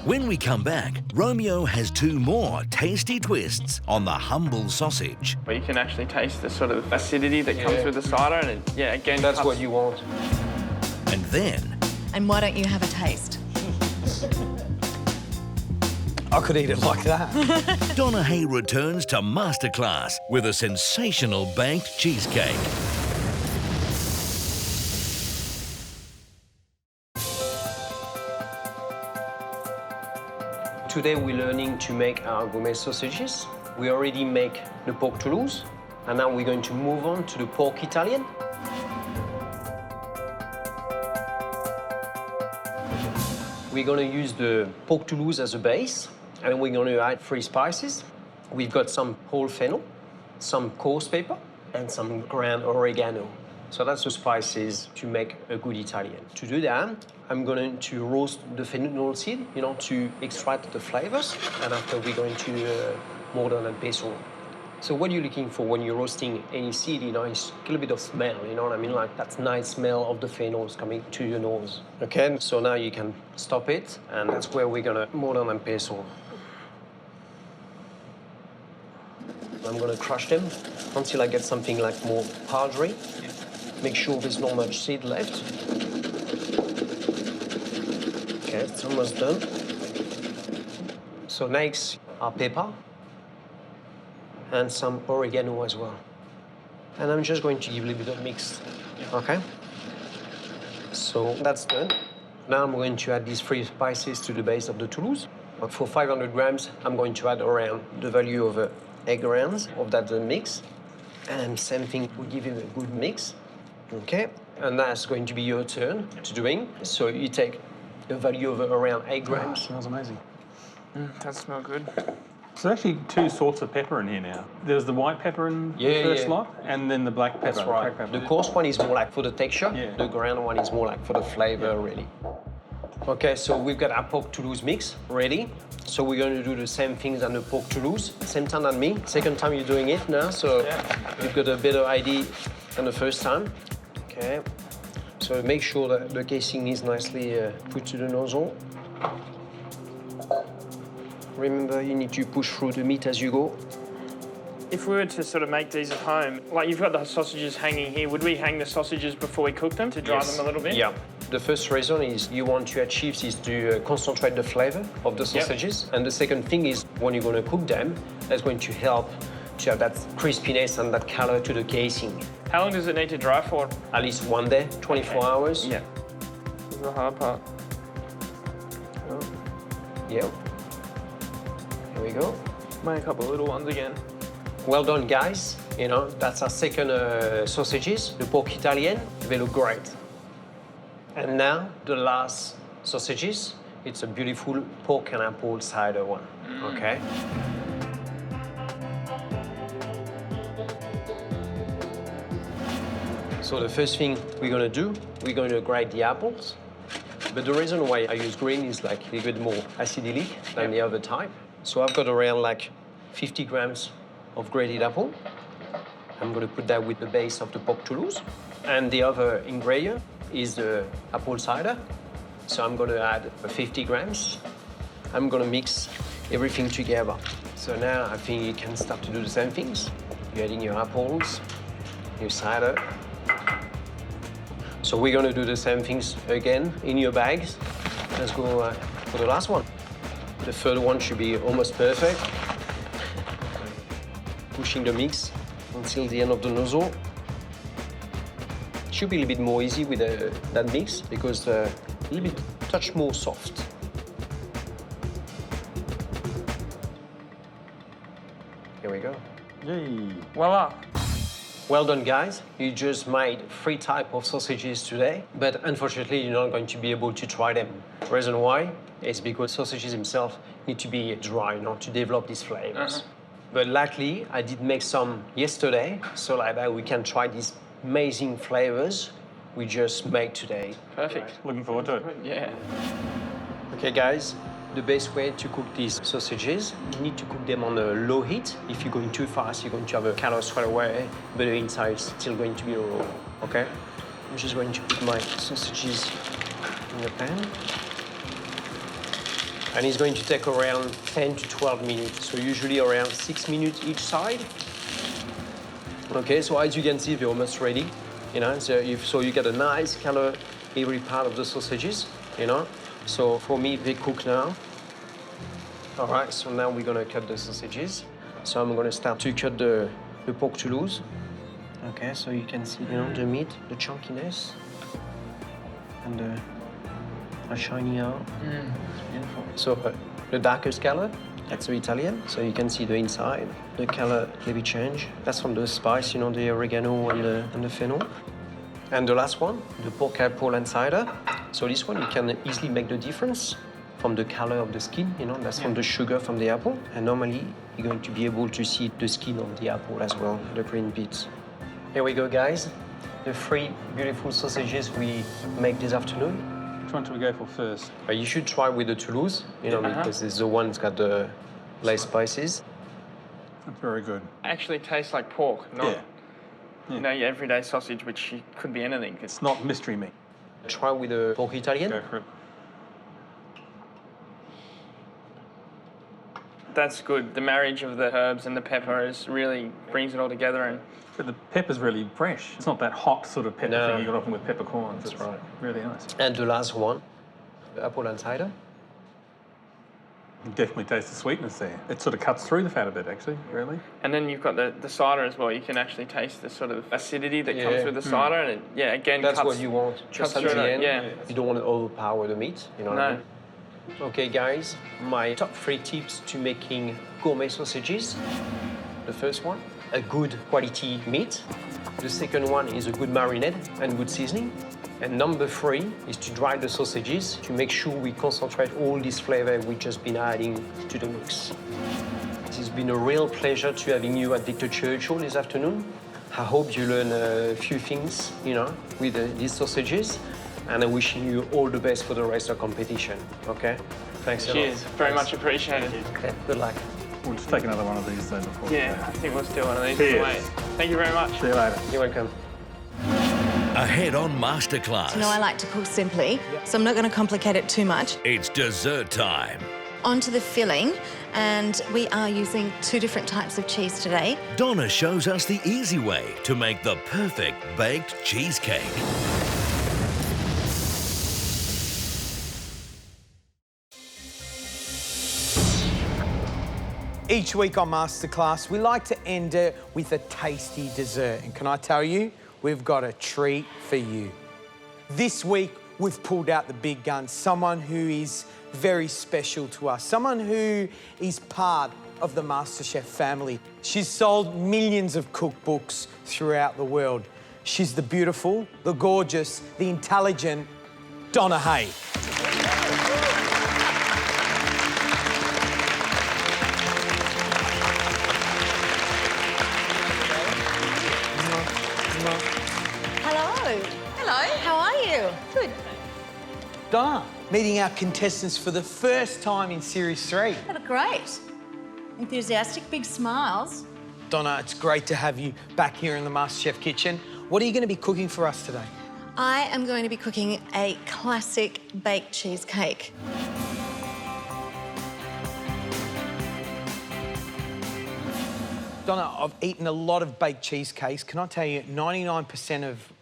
When we come back, Romeo has 2 more tasty twists on the humble sausage. But you can actually taste the sort of acidity that comes with the cider, and it, yeah, again, that's what you want. And then... And why don't you have a taste? I could eat it like that. Donna Hay returns to Masterclass with a sensational baked cheesecake. Today we're learning to make our gourmet sausages. We already make the pork Toulouse, and now we're going to move on to the pork Italian. We're going to use the pork Toulouse as a base, and we're going to add 3 spices. We've got some whole fennel, some coarse pepper, and some ground oregano. So that's the spices to make a good Italian. To do that, I'm going to roast the fennel seed, you know, to extract the flavors, and after we're going to mortar and pestle. So what you're looking for when you're roasting any seed, you know, is a little bit of smell, you know what I mean? Like that nice smell of the phenols coming to your nose. Okay, so now you can stop it, and that's where we're gonna mortar and pestle. I'm gonna crush them until I get something like more powdery. Make sure there's not much seed left. Okay, it's almost done. So next, our pepper and some oregano as well. And I'm just going to give a little bit of mix, okay? So that's done. Now I'm going to add these 3 spices to the base of the Toulouse. But for 500 grams, I'm going to add around the value of 8 grams of that mix. And same thing, we give it a good mix. Okay, and that's going to be your turn to doing. So you take a value of around 8 grams. Smells amazing. That smells good. So there's actually 2 sorts of pepper in here now. There's the white pepper in the first lot, and then the black pepper. That's right. Pepper. The coarse one is more like for the texture. Yeah. The ground one is more like for the flavor, really. Okay, so we've got our pork Toulouse mix ready. So we're going to do the same things on the pork Toulouse, same time than me. Second time you're doing it now, so you've got a better idea than the first time. Okay, so make sure that the casing is nicely put to the nozzle. Remember, you need to push through the meat as you go. If we were to sort of make these at home, like you've got the sausages hanging here, would we hang the sausages before we cook them to dry them a little bit? Yeah. The first reason is you want to achieve is to concentrate the flavor of the sausages. And the second thing is when you're going to cook them, that's going to help to have that crispiness and that color to the casing. How long does it need to dry for? At least 1 day, 24 hours. Yeah. This is the hard part. Oh. Yeah. Here we go. Make a couple of little ones again. Well done, guys. You know, that's our second sausages, the pork Italian. They look great. And now, the last sausages. It's a beautiful pork and apple cider one, okay? So the first thing we're gonna do, we're going to grate the apples. But the reason why I use green is like a little bit more acidic than the other type. So I've got around like 50 grams of grated apple. I'm gonna put that with the base of the pork Toulouse. And the other ingredient is the apple cider. So I'm gonna add 50 grams. I'm gonna mix everything together. So now I think you can start to do the same things. You're adding your apples, your cider. So we're gonna do the same things again in your bags. Let's go for the last one. The third one should be almost perfect. Pushing the mix until the end of the nozzle. Should be a little bit more easy with that mix because a little bit touch more soft. Here we go. Yay. Voila. Well done, guys. You just made 3 types of sausages today, but unfortunately, you're not going to be able to try them. Reason why? Is because sausages themselves need to be dry, to develop these flavors. But luckily, I did make some yesterday, so like that we can try these amazing flavors we just made today. Perfect. Looking forward to it. Yeah. Okay, guys, the best way to cook these sausages, you need to cook them on a low heat. If you're going too fast, you're going to have a color straight away, but the inside is still going to be raw, okay? I'm just going to put my sausages in the pan. And it's going to take around 10 to 12 minutes, so usually around 6 minutes each side. Okay, so as you can see, they're almost ready. So you get a nice color every part of the sausages, So for me, they cook now. All right, so now we're gonna cut the sausages. So I'm gonna start to cut the pork Toulouse. Okay, so you can see, the meat, the chunkiness, and the shiny out. Beautiful. So the darkest color, that's the Italian. So you can see the inside, the color maybe change. That's from the spice, the oregano and the fennel. And the last one, the pork apple and cider. So this one, you can easily make the difference from the color of the skin, that's from the sugar from the apple. And normally, you're going to be able to see the skin of the apple as well, the green bits. Here we go, guys. The 3 beautiful sausages we make this afternoon. Which one should we go for first? You should try with the Toulouse, because it's the one that's got the less spices. That's very good. Actually tastes like pork, not your everyday sausage, which could be anything. It's not mystery meat. Try with the pork Italian. Go for it. That's good. The marriage of the herbs and the pepper really brings it all together. And but the pepper's really fresh. It's not that hot sort of pepper thing you got often with peppercorns. That's right. Really nice. And the last one, the apple and cider. You definitely taste the sweetness there. It sort of cuts through the fat a bit, actually, really. And then you've got the cider as well. You can actually taste the sort of acidity that comes with the cider. And it, again, that's cuts, what you want. Just at the end. You don't want to overpower the meat, what I mean? Okay, guys, my top 3 tips to making gourmet sausages. The first one, a good quality meat. The second one is a good marinade and good seasoning. And number 3 is to dry the sausages to make sure we concentrate all this flavor we've just been adding to the mix. It has been a real pleasure to having you at Victor Churchill this afternoon. I hope you learn a few things, with these sausages. And I'm wishing you all the best for the rest of the competition, okay? Thanks a lot. Cheers, very much appreciated. Okay, good luck. We'll just take another one of these though before. Yeah, I think we'll steal one of these. Cheers. Thank you very much. See you later. You're welcome. Ahead on Masterclass. I like to cook simply, so I'm not going to complicate it too much. It's dessert time. Onto the filling, and we are using 2 different types of cheese today. Donna shows us the easy way to make the perfect baked cheesecake. Each week on Masterclass, we like to end it with a tasty dessert. And can I tell you, we've got a treat for you. This week, we've pulled out the big guns, someone who is very special to us, someone who is part of the MasterChef family. She's sold millions of cookbooks throughout the world. She's the beautiful, the gorgeous, the intelligent Donna Hay. Good. Donna, meeting our contestants for the first time in Series 3. They look great. Enthusiastic, big smiles. Donna, it's great to have you back here in the MasterChef kitchen. What are you going to be cooking for us today? I am going to be cooking a classic baked cheesecake. Donna, I've eaten a lot of baked cheesecakes. Can I tell you, 99% of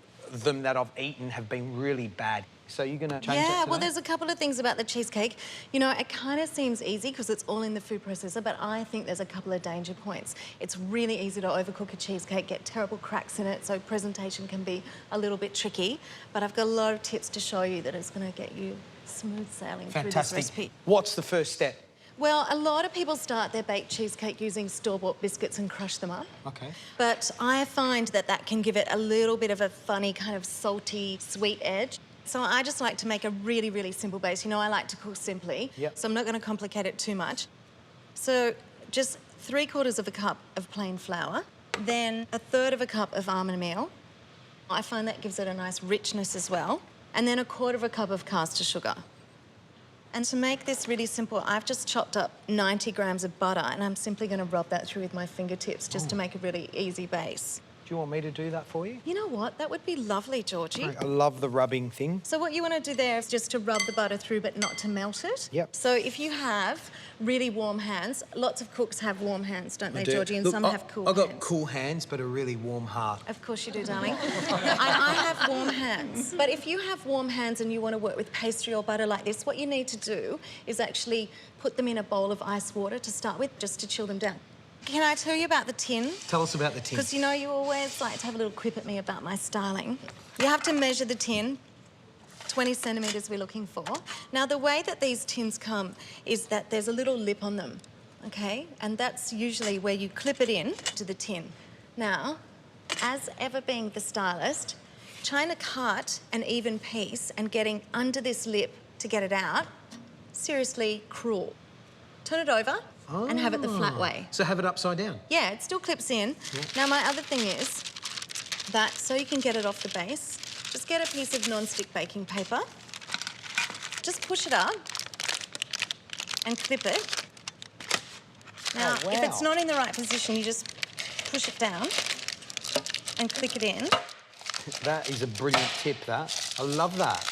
them that I've eaten have been really bad. So you're going to change that today? Well, there's a couple of things about the cheesecake. It kind of seems easy because it's all in the food processor, but I think there's a couple of danger points. It's really easy to overcook a cheesecake, get terrible cracks in it, so presentation can be a little bit tricky. But I've got a lot of tips to show you that is going to get you smooth sailing through this Fantastic. recipe. What's the first step? Well, a lot of people start their baked cheesecake using store-bought biscuits and crush them up. Okay. But I find that that can give it a little bit of a funny kind of salty, sweet edge. So I just like to make a really, really simple base. You know, I like to cook simply. Yep. So I'm not going to complicate it too much. So just 3/4 of a cup of plain flour, then 1/3 of a cup of almond meal. I find that gives it a nice richness as well. And then 1/4 cup of caster sugar. And to make this really simple, I've just chopped up 90 grams of butter and I'm simply going to rub that through with my fingertips just to make a really easy base. Do you want me to do that for you? You know what? That would be lovely, Georgie. I love the rubbing thing. So what you want to do there is just to rub the butter through but not to melt it. Yep. So if you have really warm hands, lots of cooks have warm hands, don't they, Georgie? And Look, some have cool I've got hands. cool hands but a really warm heart. Of course you do, darling. I have warm hands. But if you have warm hands and you want to work with pastry or butter like this, what you need to do is actually put them in a bowl of ice water to start with, just to chill them down. Can I tell you about the tin? Tell us about the tin. Because you know you always like to have a little quip at me about my styling. You have to measure the tin. 20 centimetres we're looking for. Now, the way that these tins come is that there's a little lip on them, okay? And that's usually where you clip it in to the tin. Now, as ever being the stylist, trying to cut an even piece and getting under this lip to get it out, seriously cruel. Turn it over and have it the flat way. So have it upside down? Yeah, it still clips in. Yeah. Now, my other thing is that so you can get it off the base, just get a piece of non-stick baking paper, just push it up and clip it. Now, Oh, wow. if it's not in the right position, you just push it down and click it in. That is a brilliant tip, that. I love that.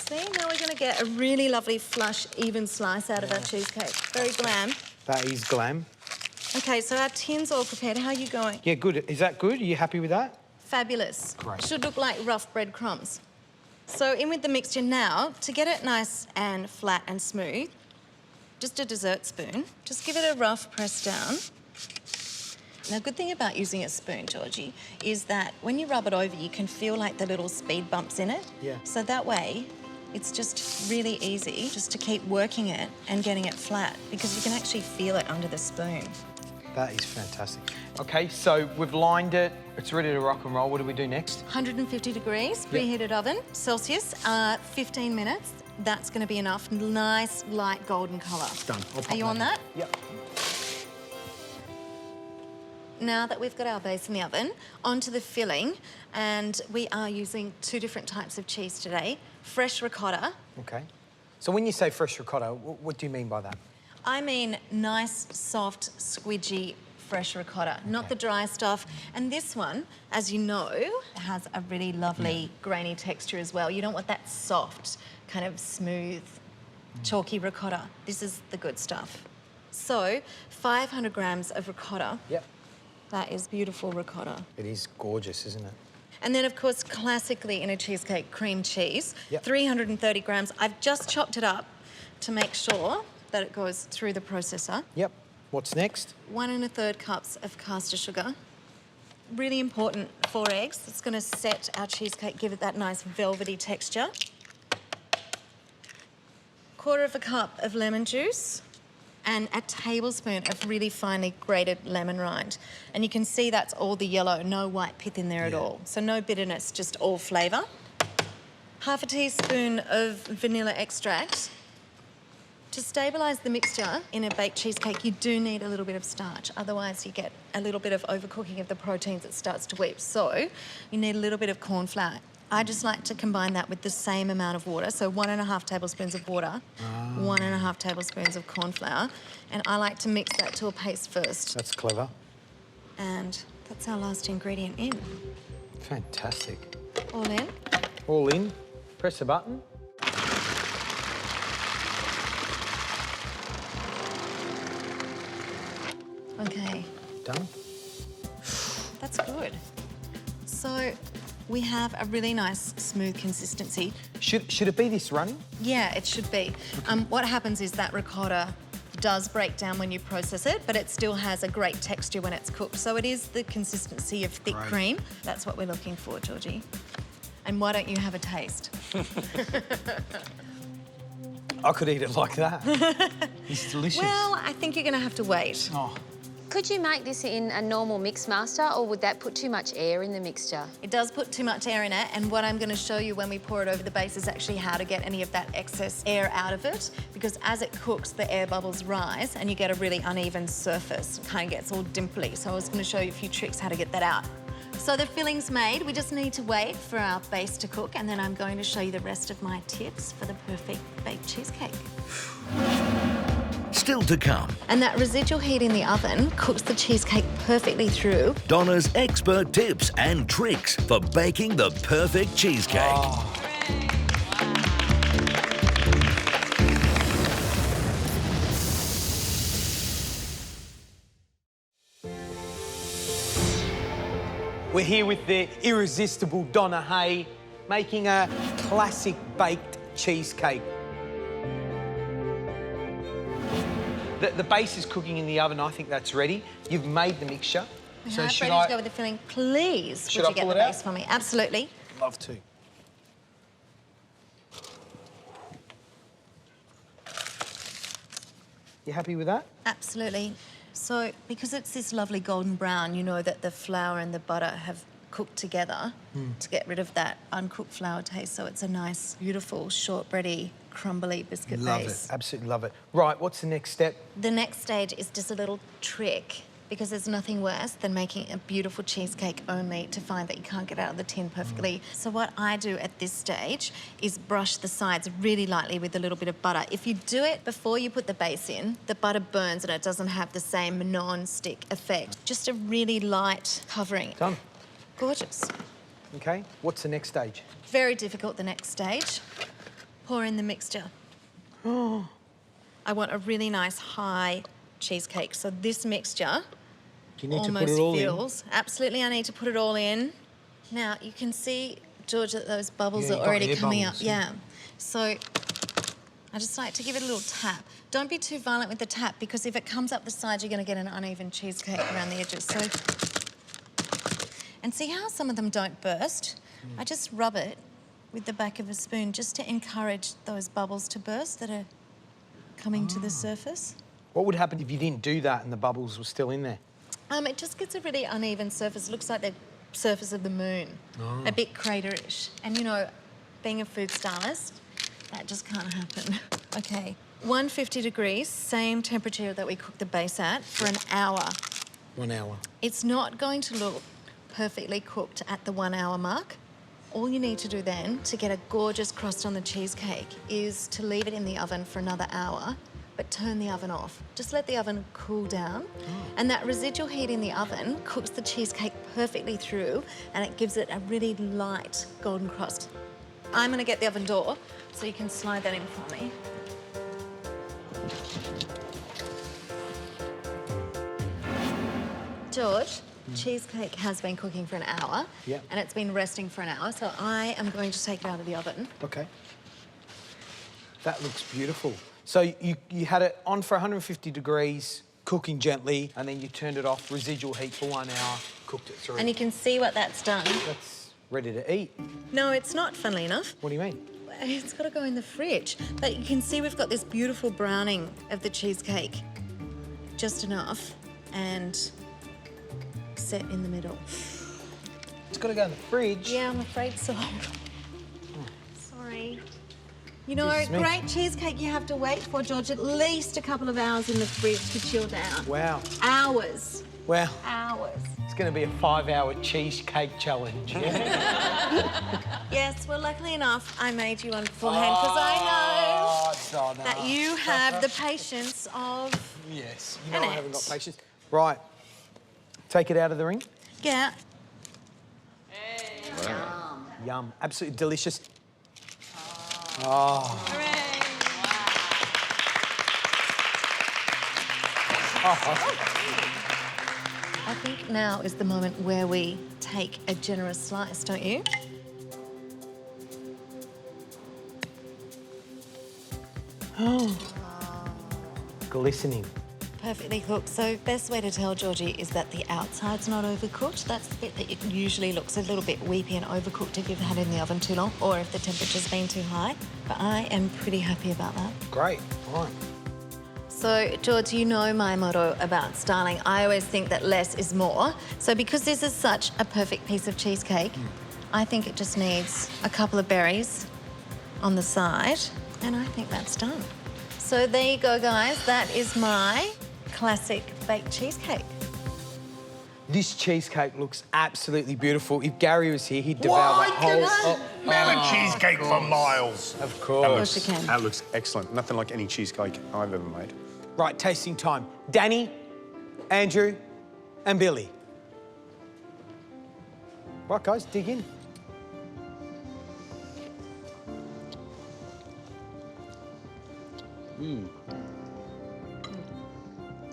See, now we're going to get a really lovely, flush, even slice out of our cheesecake. Very glam. That is glam. Okay, so our tin's all prepared. How are you going? Yeah, good. Is that good? Are you happy with that? Fabulous. Great. Should look like rough breadcrumbs. So in with the mixture now. To get it nice and flat and smooth, just a dessert spoon. Just give it a rough press down. Now, good thing about using a spoon, Georgie, is that when you rub it over, you can feel like the little speed bumps in it. Yeah. So that way, it's just really easy just to keep working it and getting it flat because you can actually feel it under the spoon. That is fantastic. Okay, so we've lined it. It's ready to rock and roll. What do we do next? 150 degrees, preheated oven, Celsius, 15 minutes. That's going to be enough. Nice, light golden colour. Done. Are you on that? Yep. Now that we've got our base in the oven, onto the filling, and we are using 2 different types of cheese today. Fresh ricotta. Okay. So when you say fresh ricotta, what do you mean by that? I mean nice, soft, squidgy, fresh ricotta, not the dry stuff. And this one, as you know, has a really lovely grainy texture as well. You don't want that soft, kind of smooth, chalky ricotta. This is the good stuff. So, 500 grams of ricotta. Yep. That is beautiful ricotta. It is gorgeous, isn't it? And then, of course, classically in a cheesecake, cream cheese. Yep. 330 grams. I've just chopped it up to make sure that it goes through the processor. Yep. What's next? 1 1/3 cups of caster sugar. Really important, 4 eggs. It's going to set our cheesecake, give it that nice velvety texture. 1/4 cup of lemon juice and a tablespoon of really finely grated lemon rind. And you can see that's all the yellow, no white pith in there at all. So no bitterness, just all flavour. 1/2 teaspoon of vanilla extract. To stabilise the mixture in a baked cheesecake, you do need a little bit of starch. Otherwise, you get a little bit of overcooking of the proteins. It starts to weep. So you need a little bit of corn flour. I just like to combine that with the same amount of water. So 1 1/2 tablespoons of water, 1 1/2 tablespoons of corn flour. And I like to mix that to a paste first. That's clever. And that's our last ingredient in. Fantastic. All in. All in. Press the button. Okay. Done. That's good. So we have a really nice smooth consistency. Should it be this runny? Yeah, it should be. What happens is that ricotta does break down when you process it, but it still has a great texture when it's cooked. So it is the consistency of thick cream. That's what we're looking for, Georgie. And why don't you have a taste? I could eat it like that. It's delicious. Well, I think you're going to have to wait. Oh. Could you make this in a normal mix master, or would that put too much air in the mixture? It does put too much air in it, and what I'm going to show you when we pour it over the base is actually how to get any of that excess air out of it, because as it cooks, the air bubbles rise and you get a really uneven surface. It kind of gets all dimply. So I was going to show you a few tricks how to get that out. So the filling's made. We just need to wait for our base to cook, and then I'm going to show you the rest of my tips for the perfect baked cheesecake. Still to come, And that residual heat in the oven cooks the cheesecake perfectly through. Donna's expert tips and tricks for baking the perfect cheesecake. Oh. We're here with the irresistible Donna Hay, making a classic baked cheesecake. The base is cooking in the oven. I think that's ready. You've made the mixture. We So have should ready I... to go with the filling. Please, Should would I you get pull the it base out? for me? Absolutely. Love to. You happy with that? Absolutely. So, because it's this lovely golden brown, you know that the flour and the butter have cooked together to get rid of that uncooked flour taste. So it's a nice, beautiful, shortbready, crumbly biscuit Love base. it. Absolutely love it. Right, what's the next step? The next stage is just a little trick, because there's nothing worse than making a beautiful cheesecake only to find that you can't get out of the tin perfectly. So what I do at this stage is brush the sides really lightly with a little bit of butter. If you do it before you put the base in, the butter burns and it doesn't have the same non-stick effect. Just a really light covering. Done. Gorgeous. Okay, what's the next stage? Very difficult, the next stage. Pour in the mixture. Oh. I want a really nice high cheesecake. So this mixture Do you need to almost put it all feels... Absolutely, I need to put it all in. Now, you can see, George, that those bubbles Yeah, are you've got already air coming bubbles, up. Yeah. So I just like to give it a little tap. Don't be too violent with the tap, because if it comes up the sides, you're going to get an uneven cheesecake around the edges. So, and see how some of them don't burst? I just rub it with the back of a spoon just to encourage those bubbles to burst that are coming to the surface. What would happen if you didn't do that and the bubbles were still in there? It just gets a really uneven surface. It looks like the surface of the moon, a bit craterish. And you know, being a food stylist, that just can't happen. Okay, 150 degrees, same temperature that we cooked the base at, for an hour. 1 hour. It's not going to look perfectly cooked at the 1 hour mark. All you need to do then to get a gorgeous crust on the cheesecake is to leave it in the oven for another hour, but turn the oven off. Just let the oven cool down. And that residual heat in the oven cooks the cheesecake perfectly through, and it gives it a really light golden crust. I'm gonna get the oven door so you can slide that in for me. George, cheesecake has been cooking for an hour, and it's been resting for an hour, so I am going to take it out of the oven. Okay. That looks beautiful. So you had it on for 150 degrees, cooking gently, and then you turned it off, residual heat for 1 hour, cooked it through. And you can see what that's done. That's ready to eat. No, it's not, funnily enough. What do you mean? It's got to go in the fridge. But you can see we've got this beautiful browning of the cheesecake. Just enough, and set in the middle. It's got to go in the fridge. Yeah, I'm afraid so. Sorry. You know, This is me. great cheesecake you have to wait for, George, at least a couple of hours in the fridge to chill down. Wow. Hours. Wow. Hours. It's going to be a 5-hour cheesecake challenge. Yeah? Yes, well, luckily enough, I made you one beforehand, because I know Donna. that you have the patience of... Yes, you know I haven't got patience. Right. Take it out of the ring. Yeah. Wow. Yum. Absolutely delicious. Oh. I think now is the moment where we take a generous slice, don't you? Oh. Glistening. Perfectly cooked. So best way to tell, Georgie, is that the outside's not overcooked. That's the bit that it usually looks a little bit weepy and overcooked if you've had it in the oven too long, or if the temperature's been too high. But I am pretty happy about that. Great, all right. So, George, you know my motto about styling. I always think that less is more. So because this is such a perfect piece of cheesecake, I think it just needs a couple of berries on the side, and I think that's done. So there you go, guys. That is my classic baked cheesecake. This cheesecake looks absolutely beautiful. If Gary was here, he'd devour the whole... Melon cheesecake for miles. Of course. you can. That looks excellent. Nothing like any cheesecake I've ever made. Right, tasting time. Danny, Andrew, and Billy. Right, guys, dig in.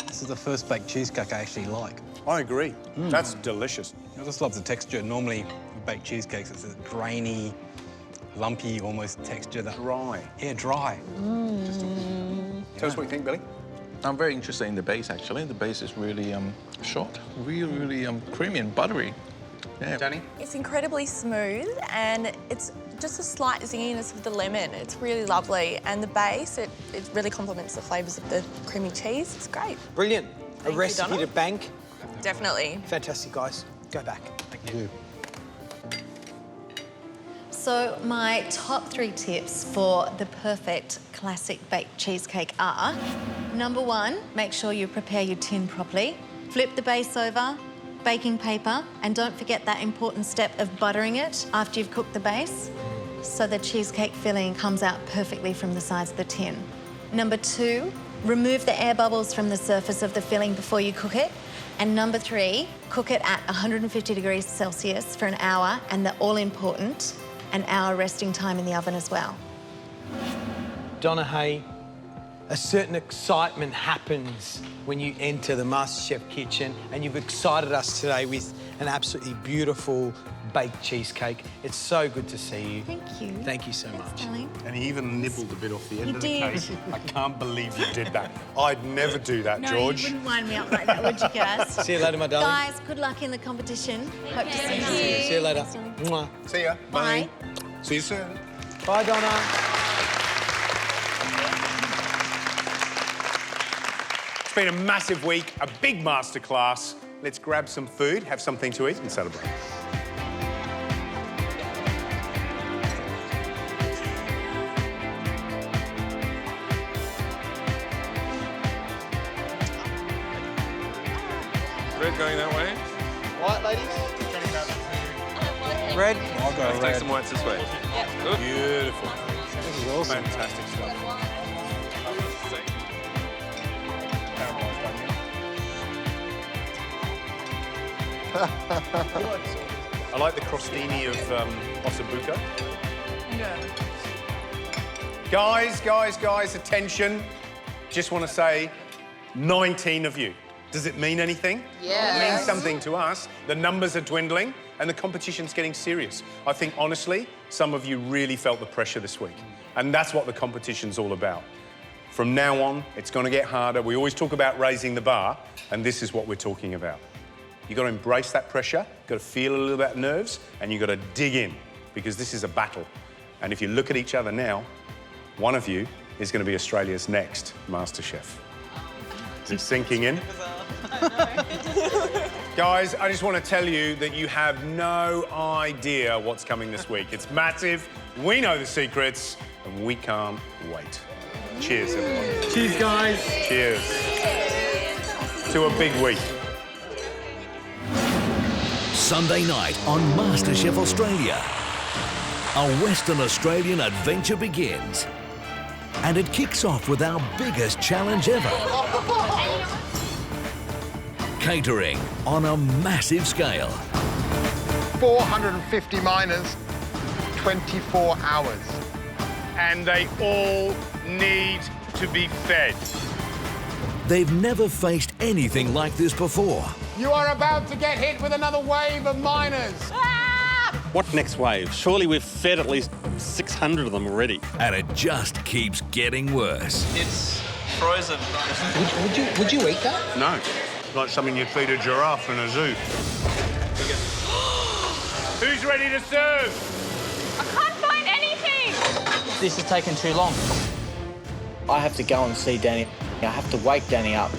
This is the first baked cheesecake I actually like. I agree. That's delicious. I just love the texture. Normally, with baked cheesecakes, it's a grainy, lumpy, almost texture. Dry. Yeah, dry. Tell us what you think, Billy. I'm very interested in the base, actually. The base is really short, really creamy and buttery. Yeah. Danny? It's incredibly smooth and it's just a slight zinginess of the lemon. It's really lovely. And the base, it really complements the flavours of the creamy cheese. It's great. Brilliant. Thank A you, recipe Donna. to bank. Definitely. Fantastic, guys. Go back. Thank you. So my top 3 tips for the perfect classic baked cheesecake are, number 1, make sure you prepare your tin properly. Flip the base over, baking paper, and don't forget that important step of buttering it after you've cooked the base, so the cheesecake filling comes out perfectly from the sides of the tin. Number 2, remove the air bubbles from the surface of the filling before you cook it. And number 3, cook it at 150 degrees Celsius for an hour, and the all-important, an hour resting time in the oven as well. Donna Hay, a certain excitement happens when you enter the MasterChef kitchen, and you've excited us today with an absolutely beautiful baked cheesecake. It's so good to see you. Thank you. Thank you so much. Darling. And he even nibbled a bit off the end You of the did. cake. I can't believe you did that. I'd never do that, No, George. you wouldn't wind me up like that, would you, guys? See you later, my darling. Guys, good luck in the competition. Hope to see you soon. See you later. Thanks, darling. Mwah. See ya. Bye. See you soon. Bye, Donna. It's been a massive week, a big masterclass. Let's grab some food, have something to eat and celebrate. Red going that way? White, ladies? Red? I'll go red. Take some whites this way. Good. Beautiful. This is awesome. Fantastic stuff. I like the crostini of Osso Buco. Guys, attention. Just want to say, 19 of you. Does it mean anything? Yes. It means something to us. The numbers are dwindling and the competition's getting serious. I think, honestly, some of you really felt the pressure this week. And that's what the competition's all about. From now on, it's going to get harder. We always talk about raising the bar, and this is what we're talking about. You've got to embrace that pressure, you've got to feel a little bit of nerves, and you've got to dig in, because this is a battle. And if you look at each other now, one of you is going to be Australia's next MasterChef. Is it sinking in? Guys, I just want to tell you that you have no idea what's coming this week. It's massive, we know the secrets, and we can't wait. Cheers, everyone. Cheers, guys. Cheers. To a big week. Sunday night on MasterChef Australia. A Western Australian adventure begins. And it kicks off with our biggest challenge ever. Catering on a massive scale. 450 miners, 24 hours. And they all need to be fed. They've never faced anything like this before. You are about to get hit with another wave of miners. What next wave? Surely we've fed at least 600 of them already. And it just keeps getting worse. It's frozen. Would you eat that? No. Like something you'd feed a giraffe in a zoo. Who's ready to serve? I can't find anything. This has taken too long. I have to go and see Danny. I have to wake Danny up.